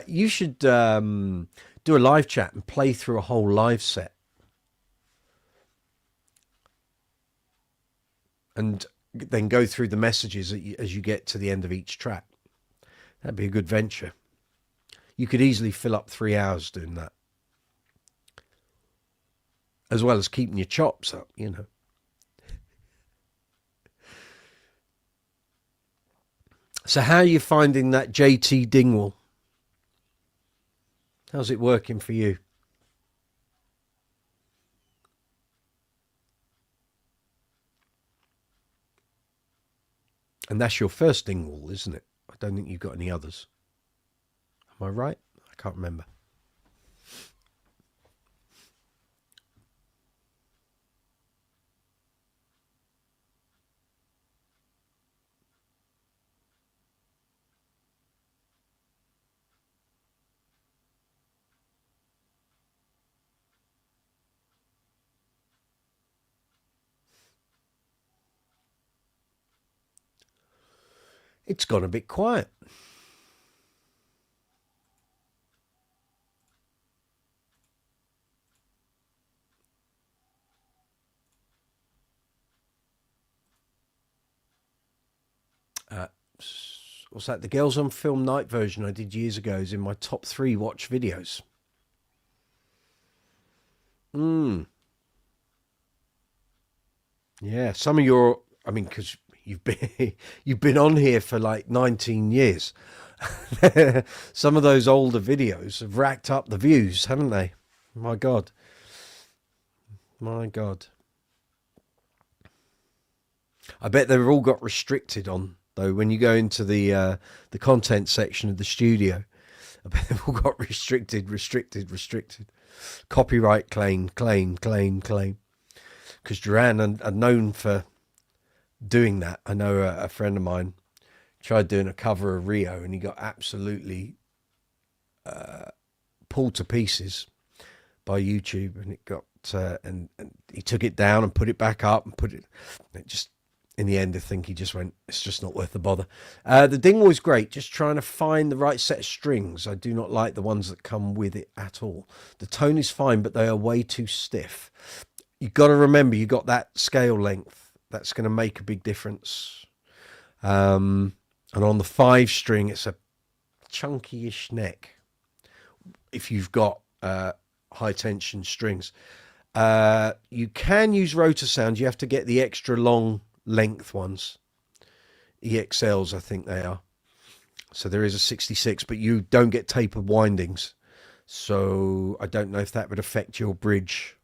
You should do a live chat and play through a whole live set. And then go through the messages as you get to the end of each track. That'd be a good venture. You could easily fill up 3 hours doing that. As well as keeping your chops up, you know. So how are you finding that JT Dingwall? How's it working for you? And that's your first Dingwall, isn't it? I don't think you've got any others. Am I right? I can't remember. It's gone a bit quiet. What's that? The Girls on Film Night version I did years ago is in my top 3 watch videos. Yeah, some of your, I mean, because you've been on here for like 19 years. Some of those older videos have racked up the views, haven't they? My God. My God. I bet they've all got restricted on, though, when you go into the content section of the studio. I bet they've all got restricted. Copyright claim. Because Duran are known for doing that. I know a friend of mine tried doing a cover of Rio and he got absolutely pulled to pieces by YouTube, and it got and he took it down and put it back up and it just, in the end, I think he just went, it's just not worth the bother. The Dingwall is great, just trying to find the right set of strings. I do not like the ones that come with it at all. The tone is fine, but they are way too stiff. You've got to remember, you got that scale length. That's going to make a big difference. And on the 5 string, it's a chunky-ish neck. If you've got high tension strings, you can use rotor sound. You have to get the extra long length ones. EXLs, I think they are. So there is a 66, but you don't get tapered windings. So I don't know if that would affect your bridge.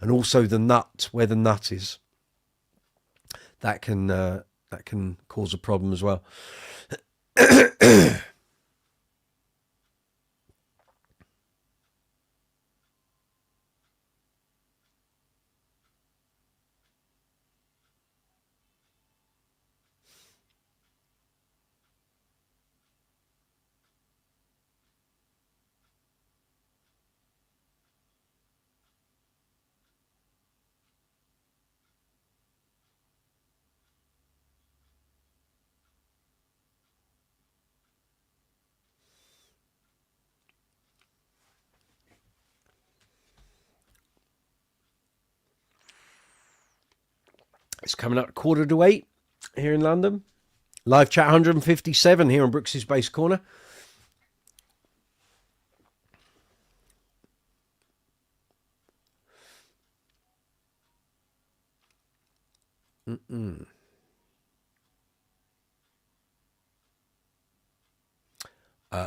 And also the nut, where the nut is, that can cause a problem as well. It's coming up 7:45 here in London. Live chat 157 here on Brooks's Bass Corner.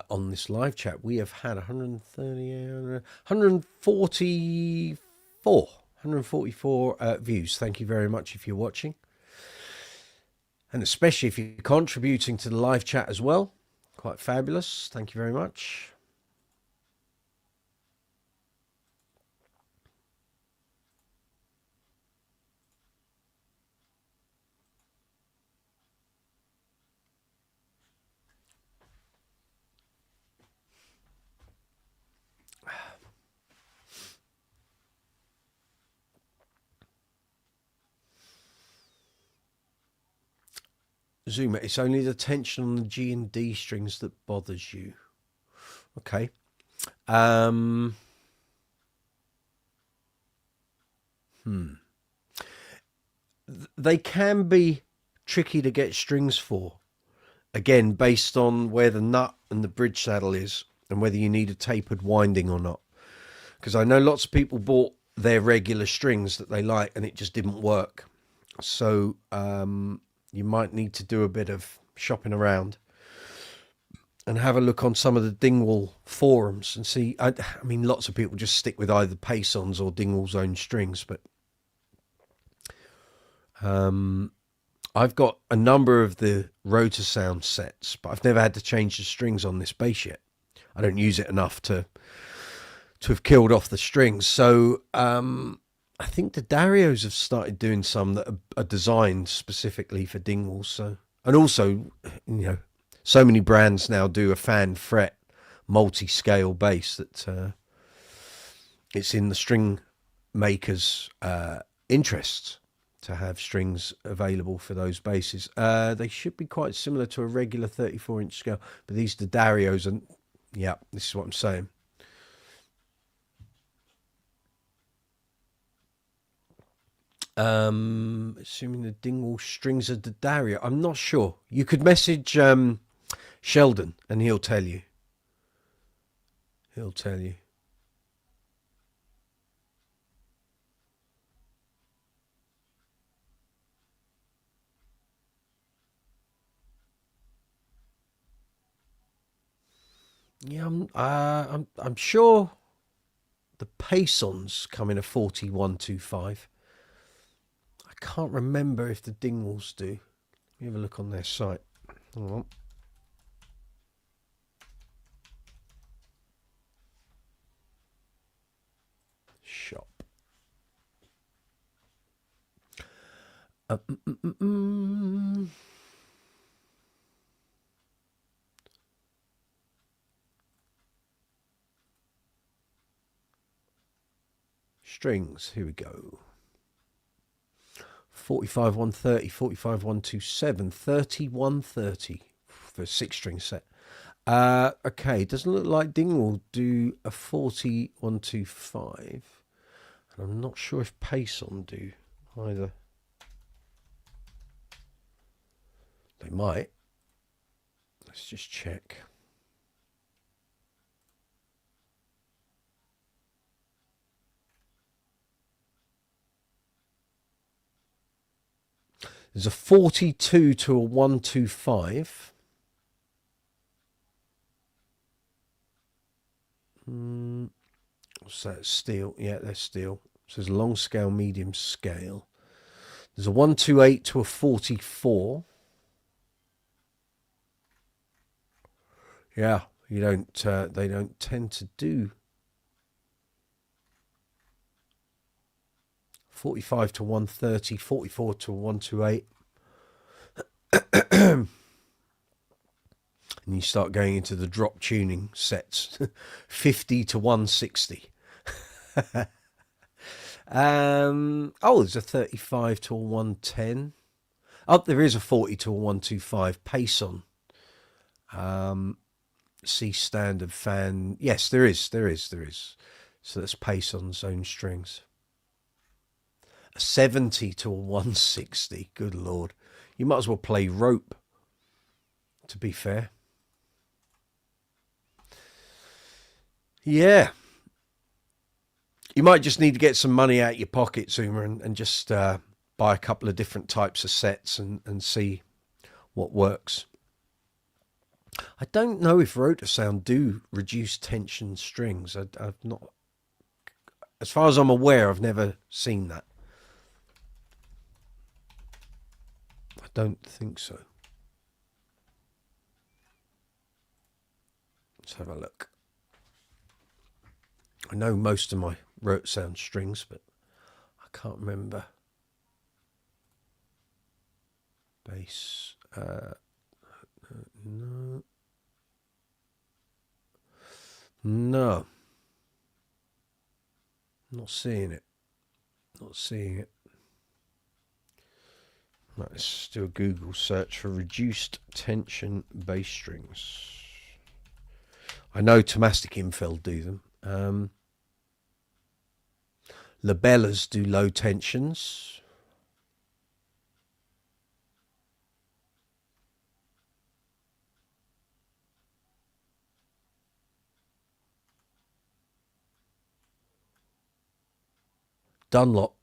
On this live chat, we have had 144 views. Thank you very much if you're watching. And especially if you're contributing to the live chat as well. Quite fabulous. Thank you very much. Zuma, it's only the tension on the G and D strings that bothers you. Okay. They can be tricky to get strings for. Again, based on where the nut and the bridge saddle is and whether you need a tapered winding or not. Because I know lots of people bought their regular strings that they like and it just didn't work. So you might need to do a bit of shopping around and have a look on some of the Dingwall forums and see. I mean, lots of people just stick with either Payson's or Dingwall's own strings, but I've got a number of the Rotor Sound sets, but I've never had to change the strings on this bass yet. I don't use it enough to have killed off the strings. So I think the Darios have started doing some that are designed specifically for Dingwall. So, and also, so many brands now do a fan fret multi-scale bass that it's in the string makers' interests to have strings available for those basses. They should be quite similar to a regular 34-inch scale, but these Darios, and yeah, this is what I'm saying. Assuming the Dingwall strings are Dario, I'm not sure. You could message Sheldon and he'll tell you. Yeah, I'm sure the Paysons come in a 4125. I can't remember if the Dingwalls do. Let me have a look on their site. Hold on. Shop. Strings, here we go. 45 130, 45 127, 30 130 for a 6-string set. Okay, doesn't look like Dingwall do a 40 125. And I'm not sure if Payson do either. They might. Let's just check. There's a 42 to a 125. What's that? Steel. Yeah, they're steel. So there's a long scale, medium scale. There's a 128 to a 44. Yeah, you don't. They don't tend to do 45 to 130, 44 to 128. And you start going into the drop tuning sets. 50 to 160. There's a 35 to a 110. Oh, there is a 40 to a 125 Payson. C standard fan. Yes, there is. So that's Payson's own strings. A 70 to a 160. Good Lord. You might as well play rope, to be fair. Yeah. You might just need to get some money out of your pocket, Zuma, and just buy a couple of different types of sets and see what works. I don't know if rotor sound do reduce tension strings. I've not, as far as I'm aware, I've never seen that. I don't think so. Let's have a look. I know most of my rotor sound strings, but I can't remember. Bass. No. No. Not seeing it. Not seeing it. Right, let's do a Google search for reduced tension bass strings. I know Tomastic Infeld do them. Labellas do low tensions. Dunlop,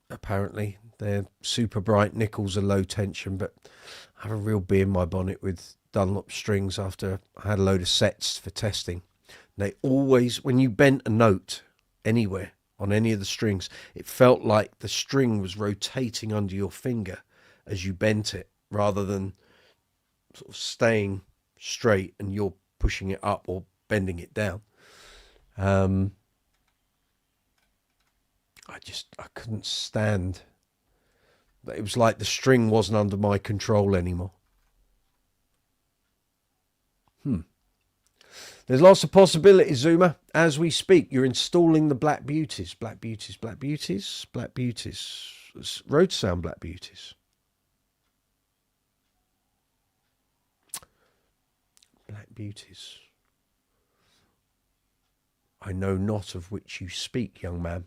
apparently, they're super bright. Nickels are low tension, but I have a real bee in my bonnet with Dunlop strings after I had a load of sets for testing. They always, when you bent a note anywhere on any of the strings, it felt like the string was rotating under your finger as you bent it, rather than sort of staying straight and you're pushing it up or bending it down. I couldn't stand. It was like the string wasn't under my control anymore. There's lots of possibilities, Zuma. As we speak, you're installing the Black Beauties. Black Beauties, Black Beauties, Black Beauties. Road Sound Black Beauties. Black Beauties. I know not of which you speak, young man.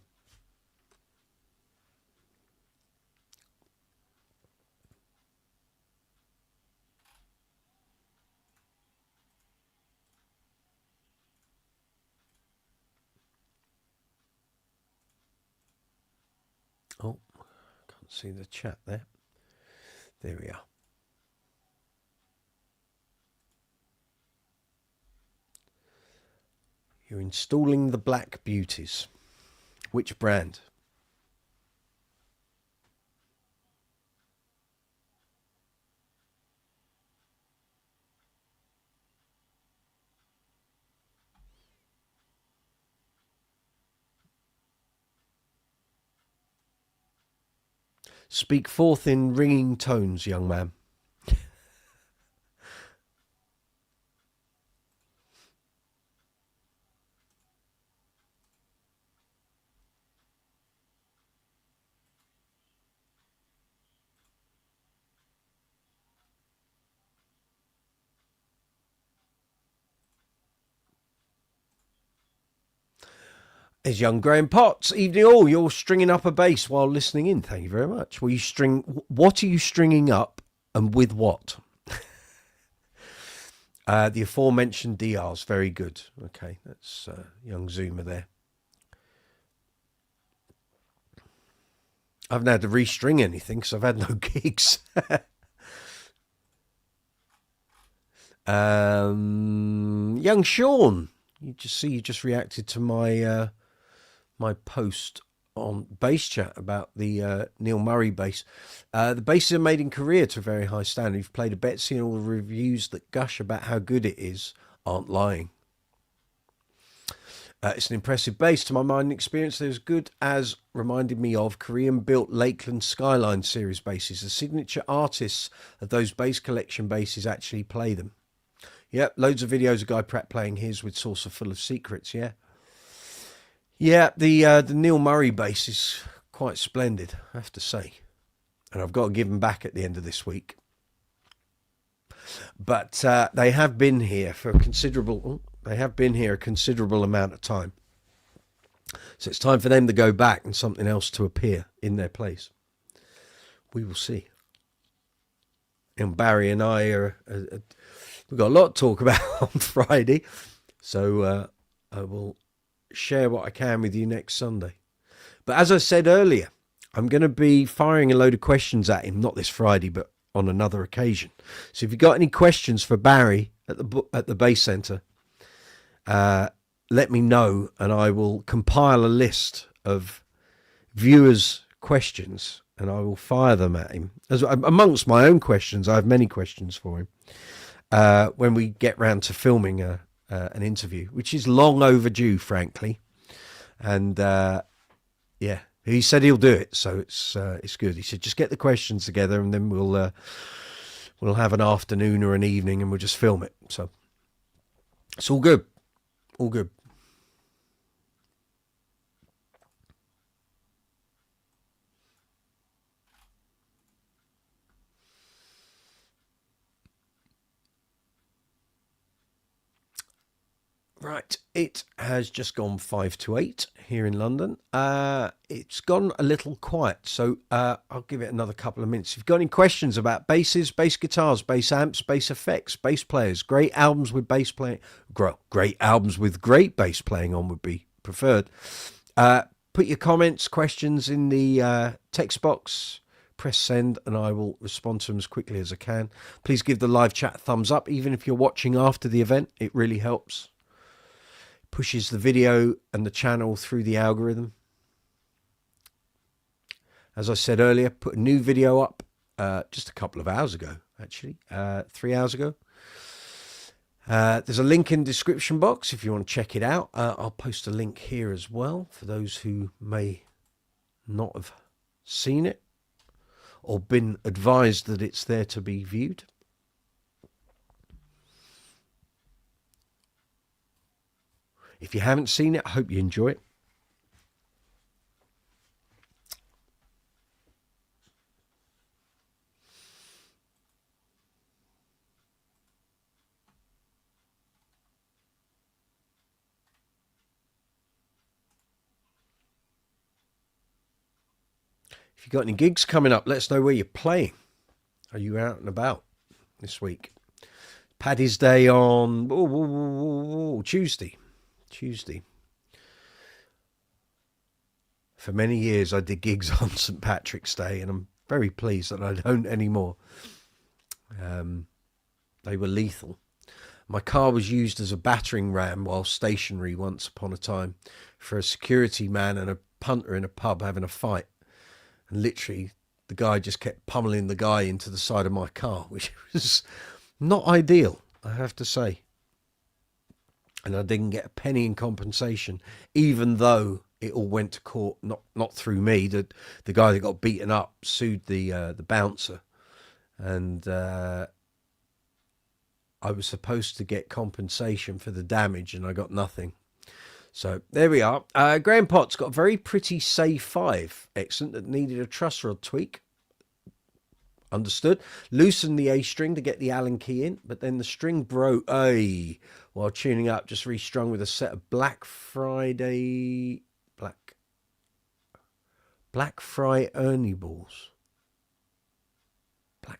Oh, can't see the chat there. There we are. You're installing the Black Beauties. Which brand? Speak forth in ringing tones, young man. There's young Graham Potts. Evening all. You're stringing up a bass while listening in. Thank you very much. What are you stringing up and with what? The aforementioned DRs. Very good. Okay, that's young Zuma there. I haven't had to restring anything because I've had no gigs. Young Sean. You just reacted to my my post on Bass Chat about the Neil Murray bass. The basses are made in Korea to a very high standard. You've played a Betsy, and all the reviews that gush about how good it is aren't lying. It's an impressive bass. To my mind and experience, they're as good as reminded me of Korean-built Lakeland Skyline series basses. The signature artists of those bass collection basses actually play them. Yep, loads of videos of Guy Pratt playing his with Saucer Full of Secrets, yeah. Yeah, the Neil Murray bass is quite splendid, I have to say. And I've got to give them back at the end of this week. But they have been here for a considerable amount of time. So it's time for them to go back and something else to appear in their place. We will see. And Barry and I we've got a lot to talk about on Friday. So I will share what I can with you next Sunday. But as I said earlier, I'm going to be firing a load of questions at him, not this Friday, but on another occasion. So if you've got any questions for Barry at the Bass Centre, let me know, and I will compile a list of viewers' questions, and I will fire them at him. Amongst my own questions, I have many questions for him when we get round to filming an interview, which is long overdue, frankly. And yeah, he said he'll do it, so it's good. He said just get the questions together, and then we'll have an afternoon or an evening, and we'll just film it. So it's all good, all good. Right, it has just gone 5 to 8 here in London. It's gone a little quiet, so I'll give it another couple of minutes. If you've got any questions about basses, bass guitars, bass amps, bass effects, bass players, great albums with bass playing, great albums with great bass playing on would be preferred. Put your comments, questions in the text box. Press send and I will respond to them as quickly as I can. Please give the live chat a thumbs up, even if you're watching after the event. It really helps. Pushes the video and the channel through the algorithm. As I said earlier, put a new video up just a couple of hours ago, actually, 3 hours ago. There's a link in the description box if you want to check it out. I'll post a link here as well for those who may not have seen it or been advised that it's there to be viewed. If you haven't seen it, I hope you enjoy it. If you've got any gigs coming up, let us know where you're playing. Are you out and about this week? Paddy's Day on Tuesday. For many years I did gigs on St. Patrick's Day, and I'm very pleased that I don't anymore. They were lethal. My car was used as a battering ram while stationary once upon a time for a security man and a punter in a pub having a fight. And literally the guy just kept pummeling the guy into the side of my car, which was not ideal, I have to say. And I didn't get a penny in compensation, even though it all went to court, not through me. The guy that got beaten up sued the bouncer, and I was supposed to get compensation for the damage, and I got nothing. So there we are. Graham Potts got a very pretty Say 5, excellent, that needed a truss rod tweak. Understood. Loosen the A string to get the Allen key in, but then the string broke while tuning up, just restrung with a set of Black Fry Ernie balls. I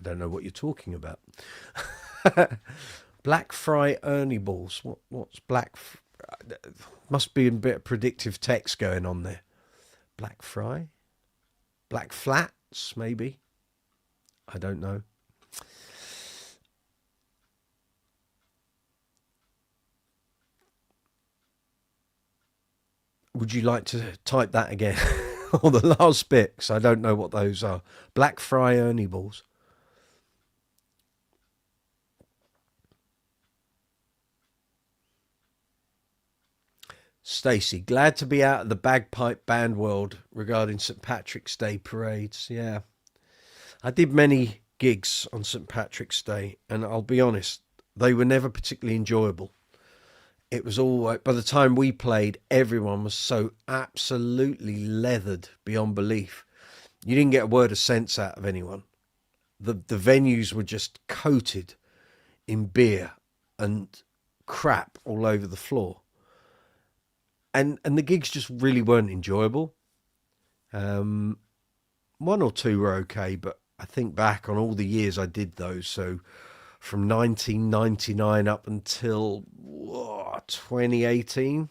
don't know what you're talking about. Black Fry Ernie balls. What's Black? Must be a bit of predictive text going on there. Black Fry? Black Flats, maybe? I don't know. Would you like to type that again? Or the last bit, because I don't know what those are. Black Fry Ernie balls. Stacey, glad to be out of the bagpipe band world regarding St. Patrick's Day parades. Yeah, I did many gigs on St. Patrick's Day, and I'll be honest, they were never particularly enjoyable. It was all, by the time we played, everyone was so absolutely leathered beyond belief. You didn't get a word of sense out of anyone. The venues were just coated in beer and crap all over the floor. And the gigs just really weren't enjoyable. One or two were okay, but I think back on all the years I did those. So from 1999 up until 2018,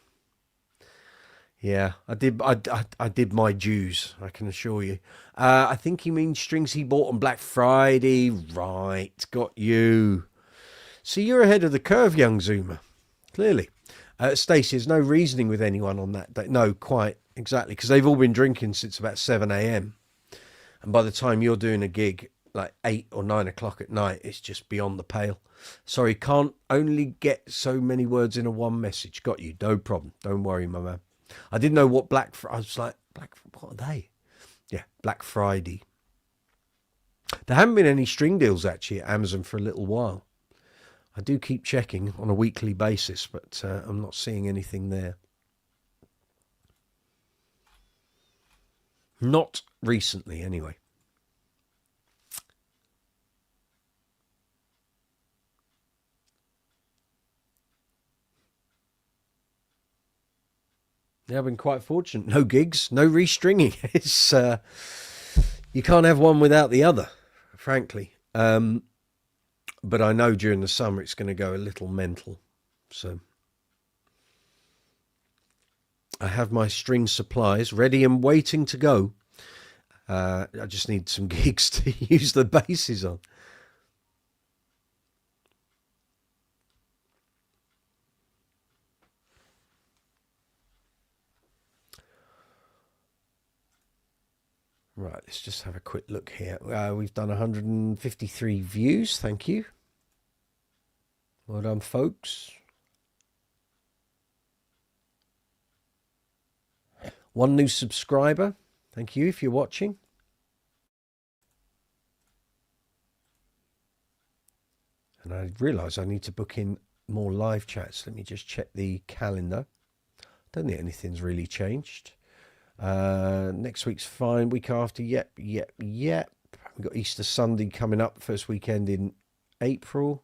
Yeah, I did. I did my dues, I can assure you. I think he means strings he bought on Black Friday. Right, got you. So you're ahead of the curve, young Zoomer. Clearly. Stacey, there's no reasoning with anyone on that day. No, quite exactly, because they've all been drinking since about 7 a.m. And by the time you're doing a gig like 8 or 9 o'clock at night, it's just beyond the pale. Sorry, can't only get so many words in a one message. Got you, no problem. Don't worry, my man. I didn't know what I was like, what are they? Yeah, Black Friday. There haven't been any string deals actually at Amazon for a little while. I do keep checking on a weekly basis, but I'm not seeing anything there. Not recently, anyway. Yeah, I've been quite fortunate. No gigs, no restringing. It's you can't have one without the other, frankly. But I know during the summer it's going to go a little mental. So I have my string supplies ready and waiting to go. I just need some gigs to use the basses on. Right, let's just have a quick look here. We've done 153 views. Thank you. Well done, folks. One new subscriber. Thank you if you're watching. And I realise I need to book in more live chats. Let me just check the calendar. Don't think anything's really changed. Next week's fine. Week after, yep. We've got Easter Sunday coming up, first weekend in April.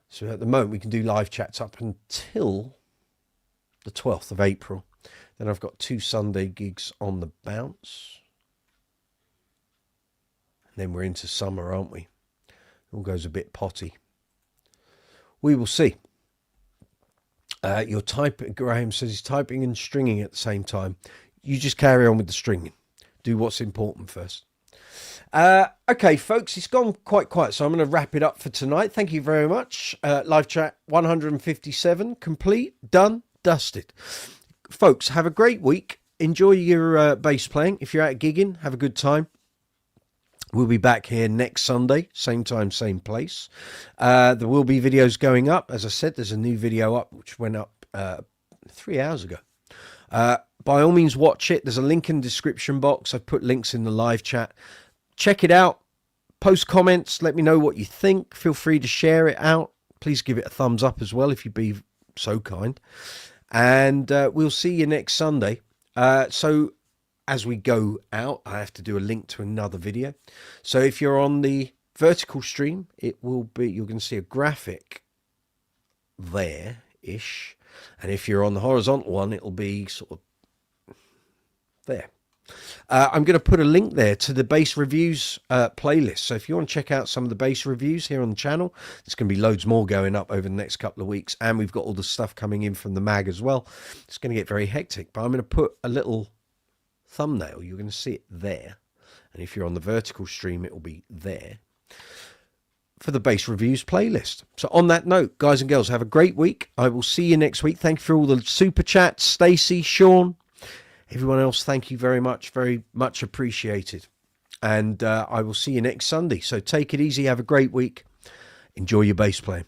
So at the moment we can do live chats up until the 12th of April. Then I've got 2 Sunday gigs on the bounce. And then we're into summer, aren't we? It all goes a bit potty. We will see. You're typing, Graham says he's typing and stringing at the same time. You just carry on with the stringing. Do what's important first. Okay, folks, it's gone quite quiet, so I'm going to wrap it up for tonight. Thank you very much. Live chat 157, complete, done, dusted. Folks, have a great week. Enjoy your bass playing. If you're out gigging, have a good time. We'll be back here next Sunday, same time, same place. There will be videos going up. As I said, there's a new video up which went up 3 hours ago. By all means, watch it. There's a link in the description box. I've put links in the live chat. Check it out. Post comments. Let me know what you think. Feel free to share it out. Please give it a thumbs up as well if you'd be so kind. And we'll see you next Sunday. So as we go out, I have to do a link to another video. So if you're on the vertical stream, it will be, you're going to see a graphic there-ish. And if you're on the horizontal one, it'll be sort of there. I'm going to put a link there to the bass reviews playlist. So if you want to check out some of the bass reviews here on the channel, there's going to be loads more going up over the next couple of weeks. And we've got all the stuff coming in from the mag as well. It's going to get very hectic, but I'm going to put a little thumbnail. You're going to see it there. And if you're on the vertical stream, it will be there for the bass reviews playlist. So on that note, guys and girls, have a great week. I will see you next week. Thank you for all the super chats, Stacey, Sean, everyone else. Thank you very much appreciated. And I will see you next Sunday. So take it easy. Have a great week. Enjoy your bass playing.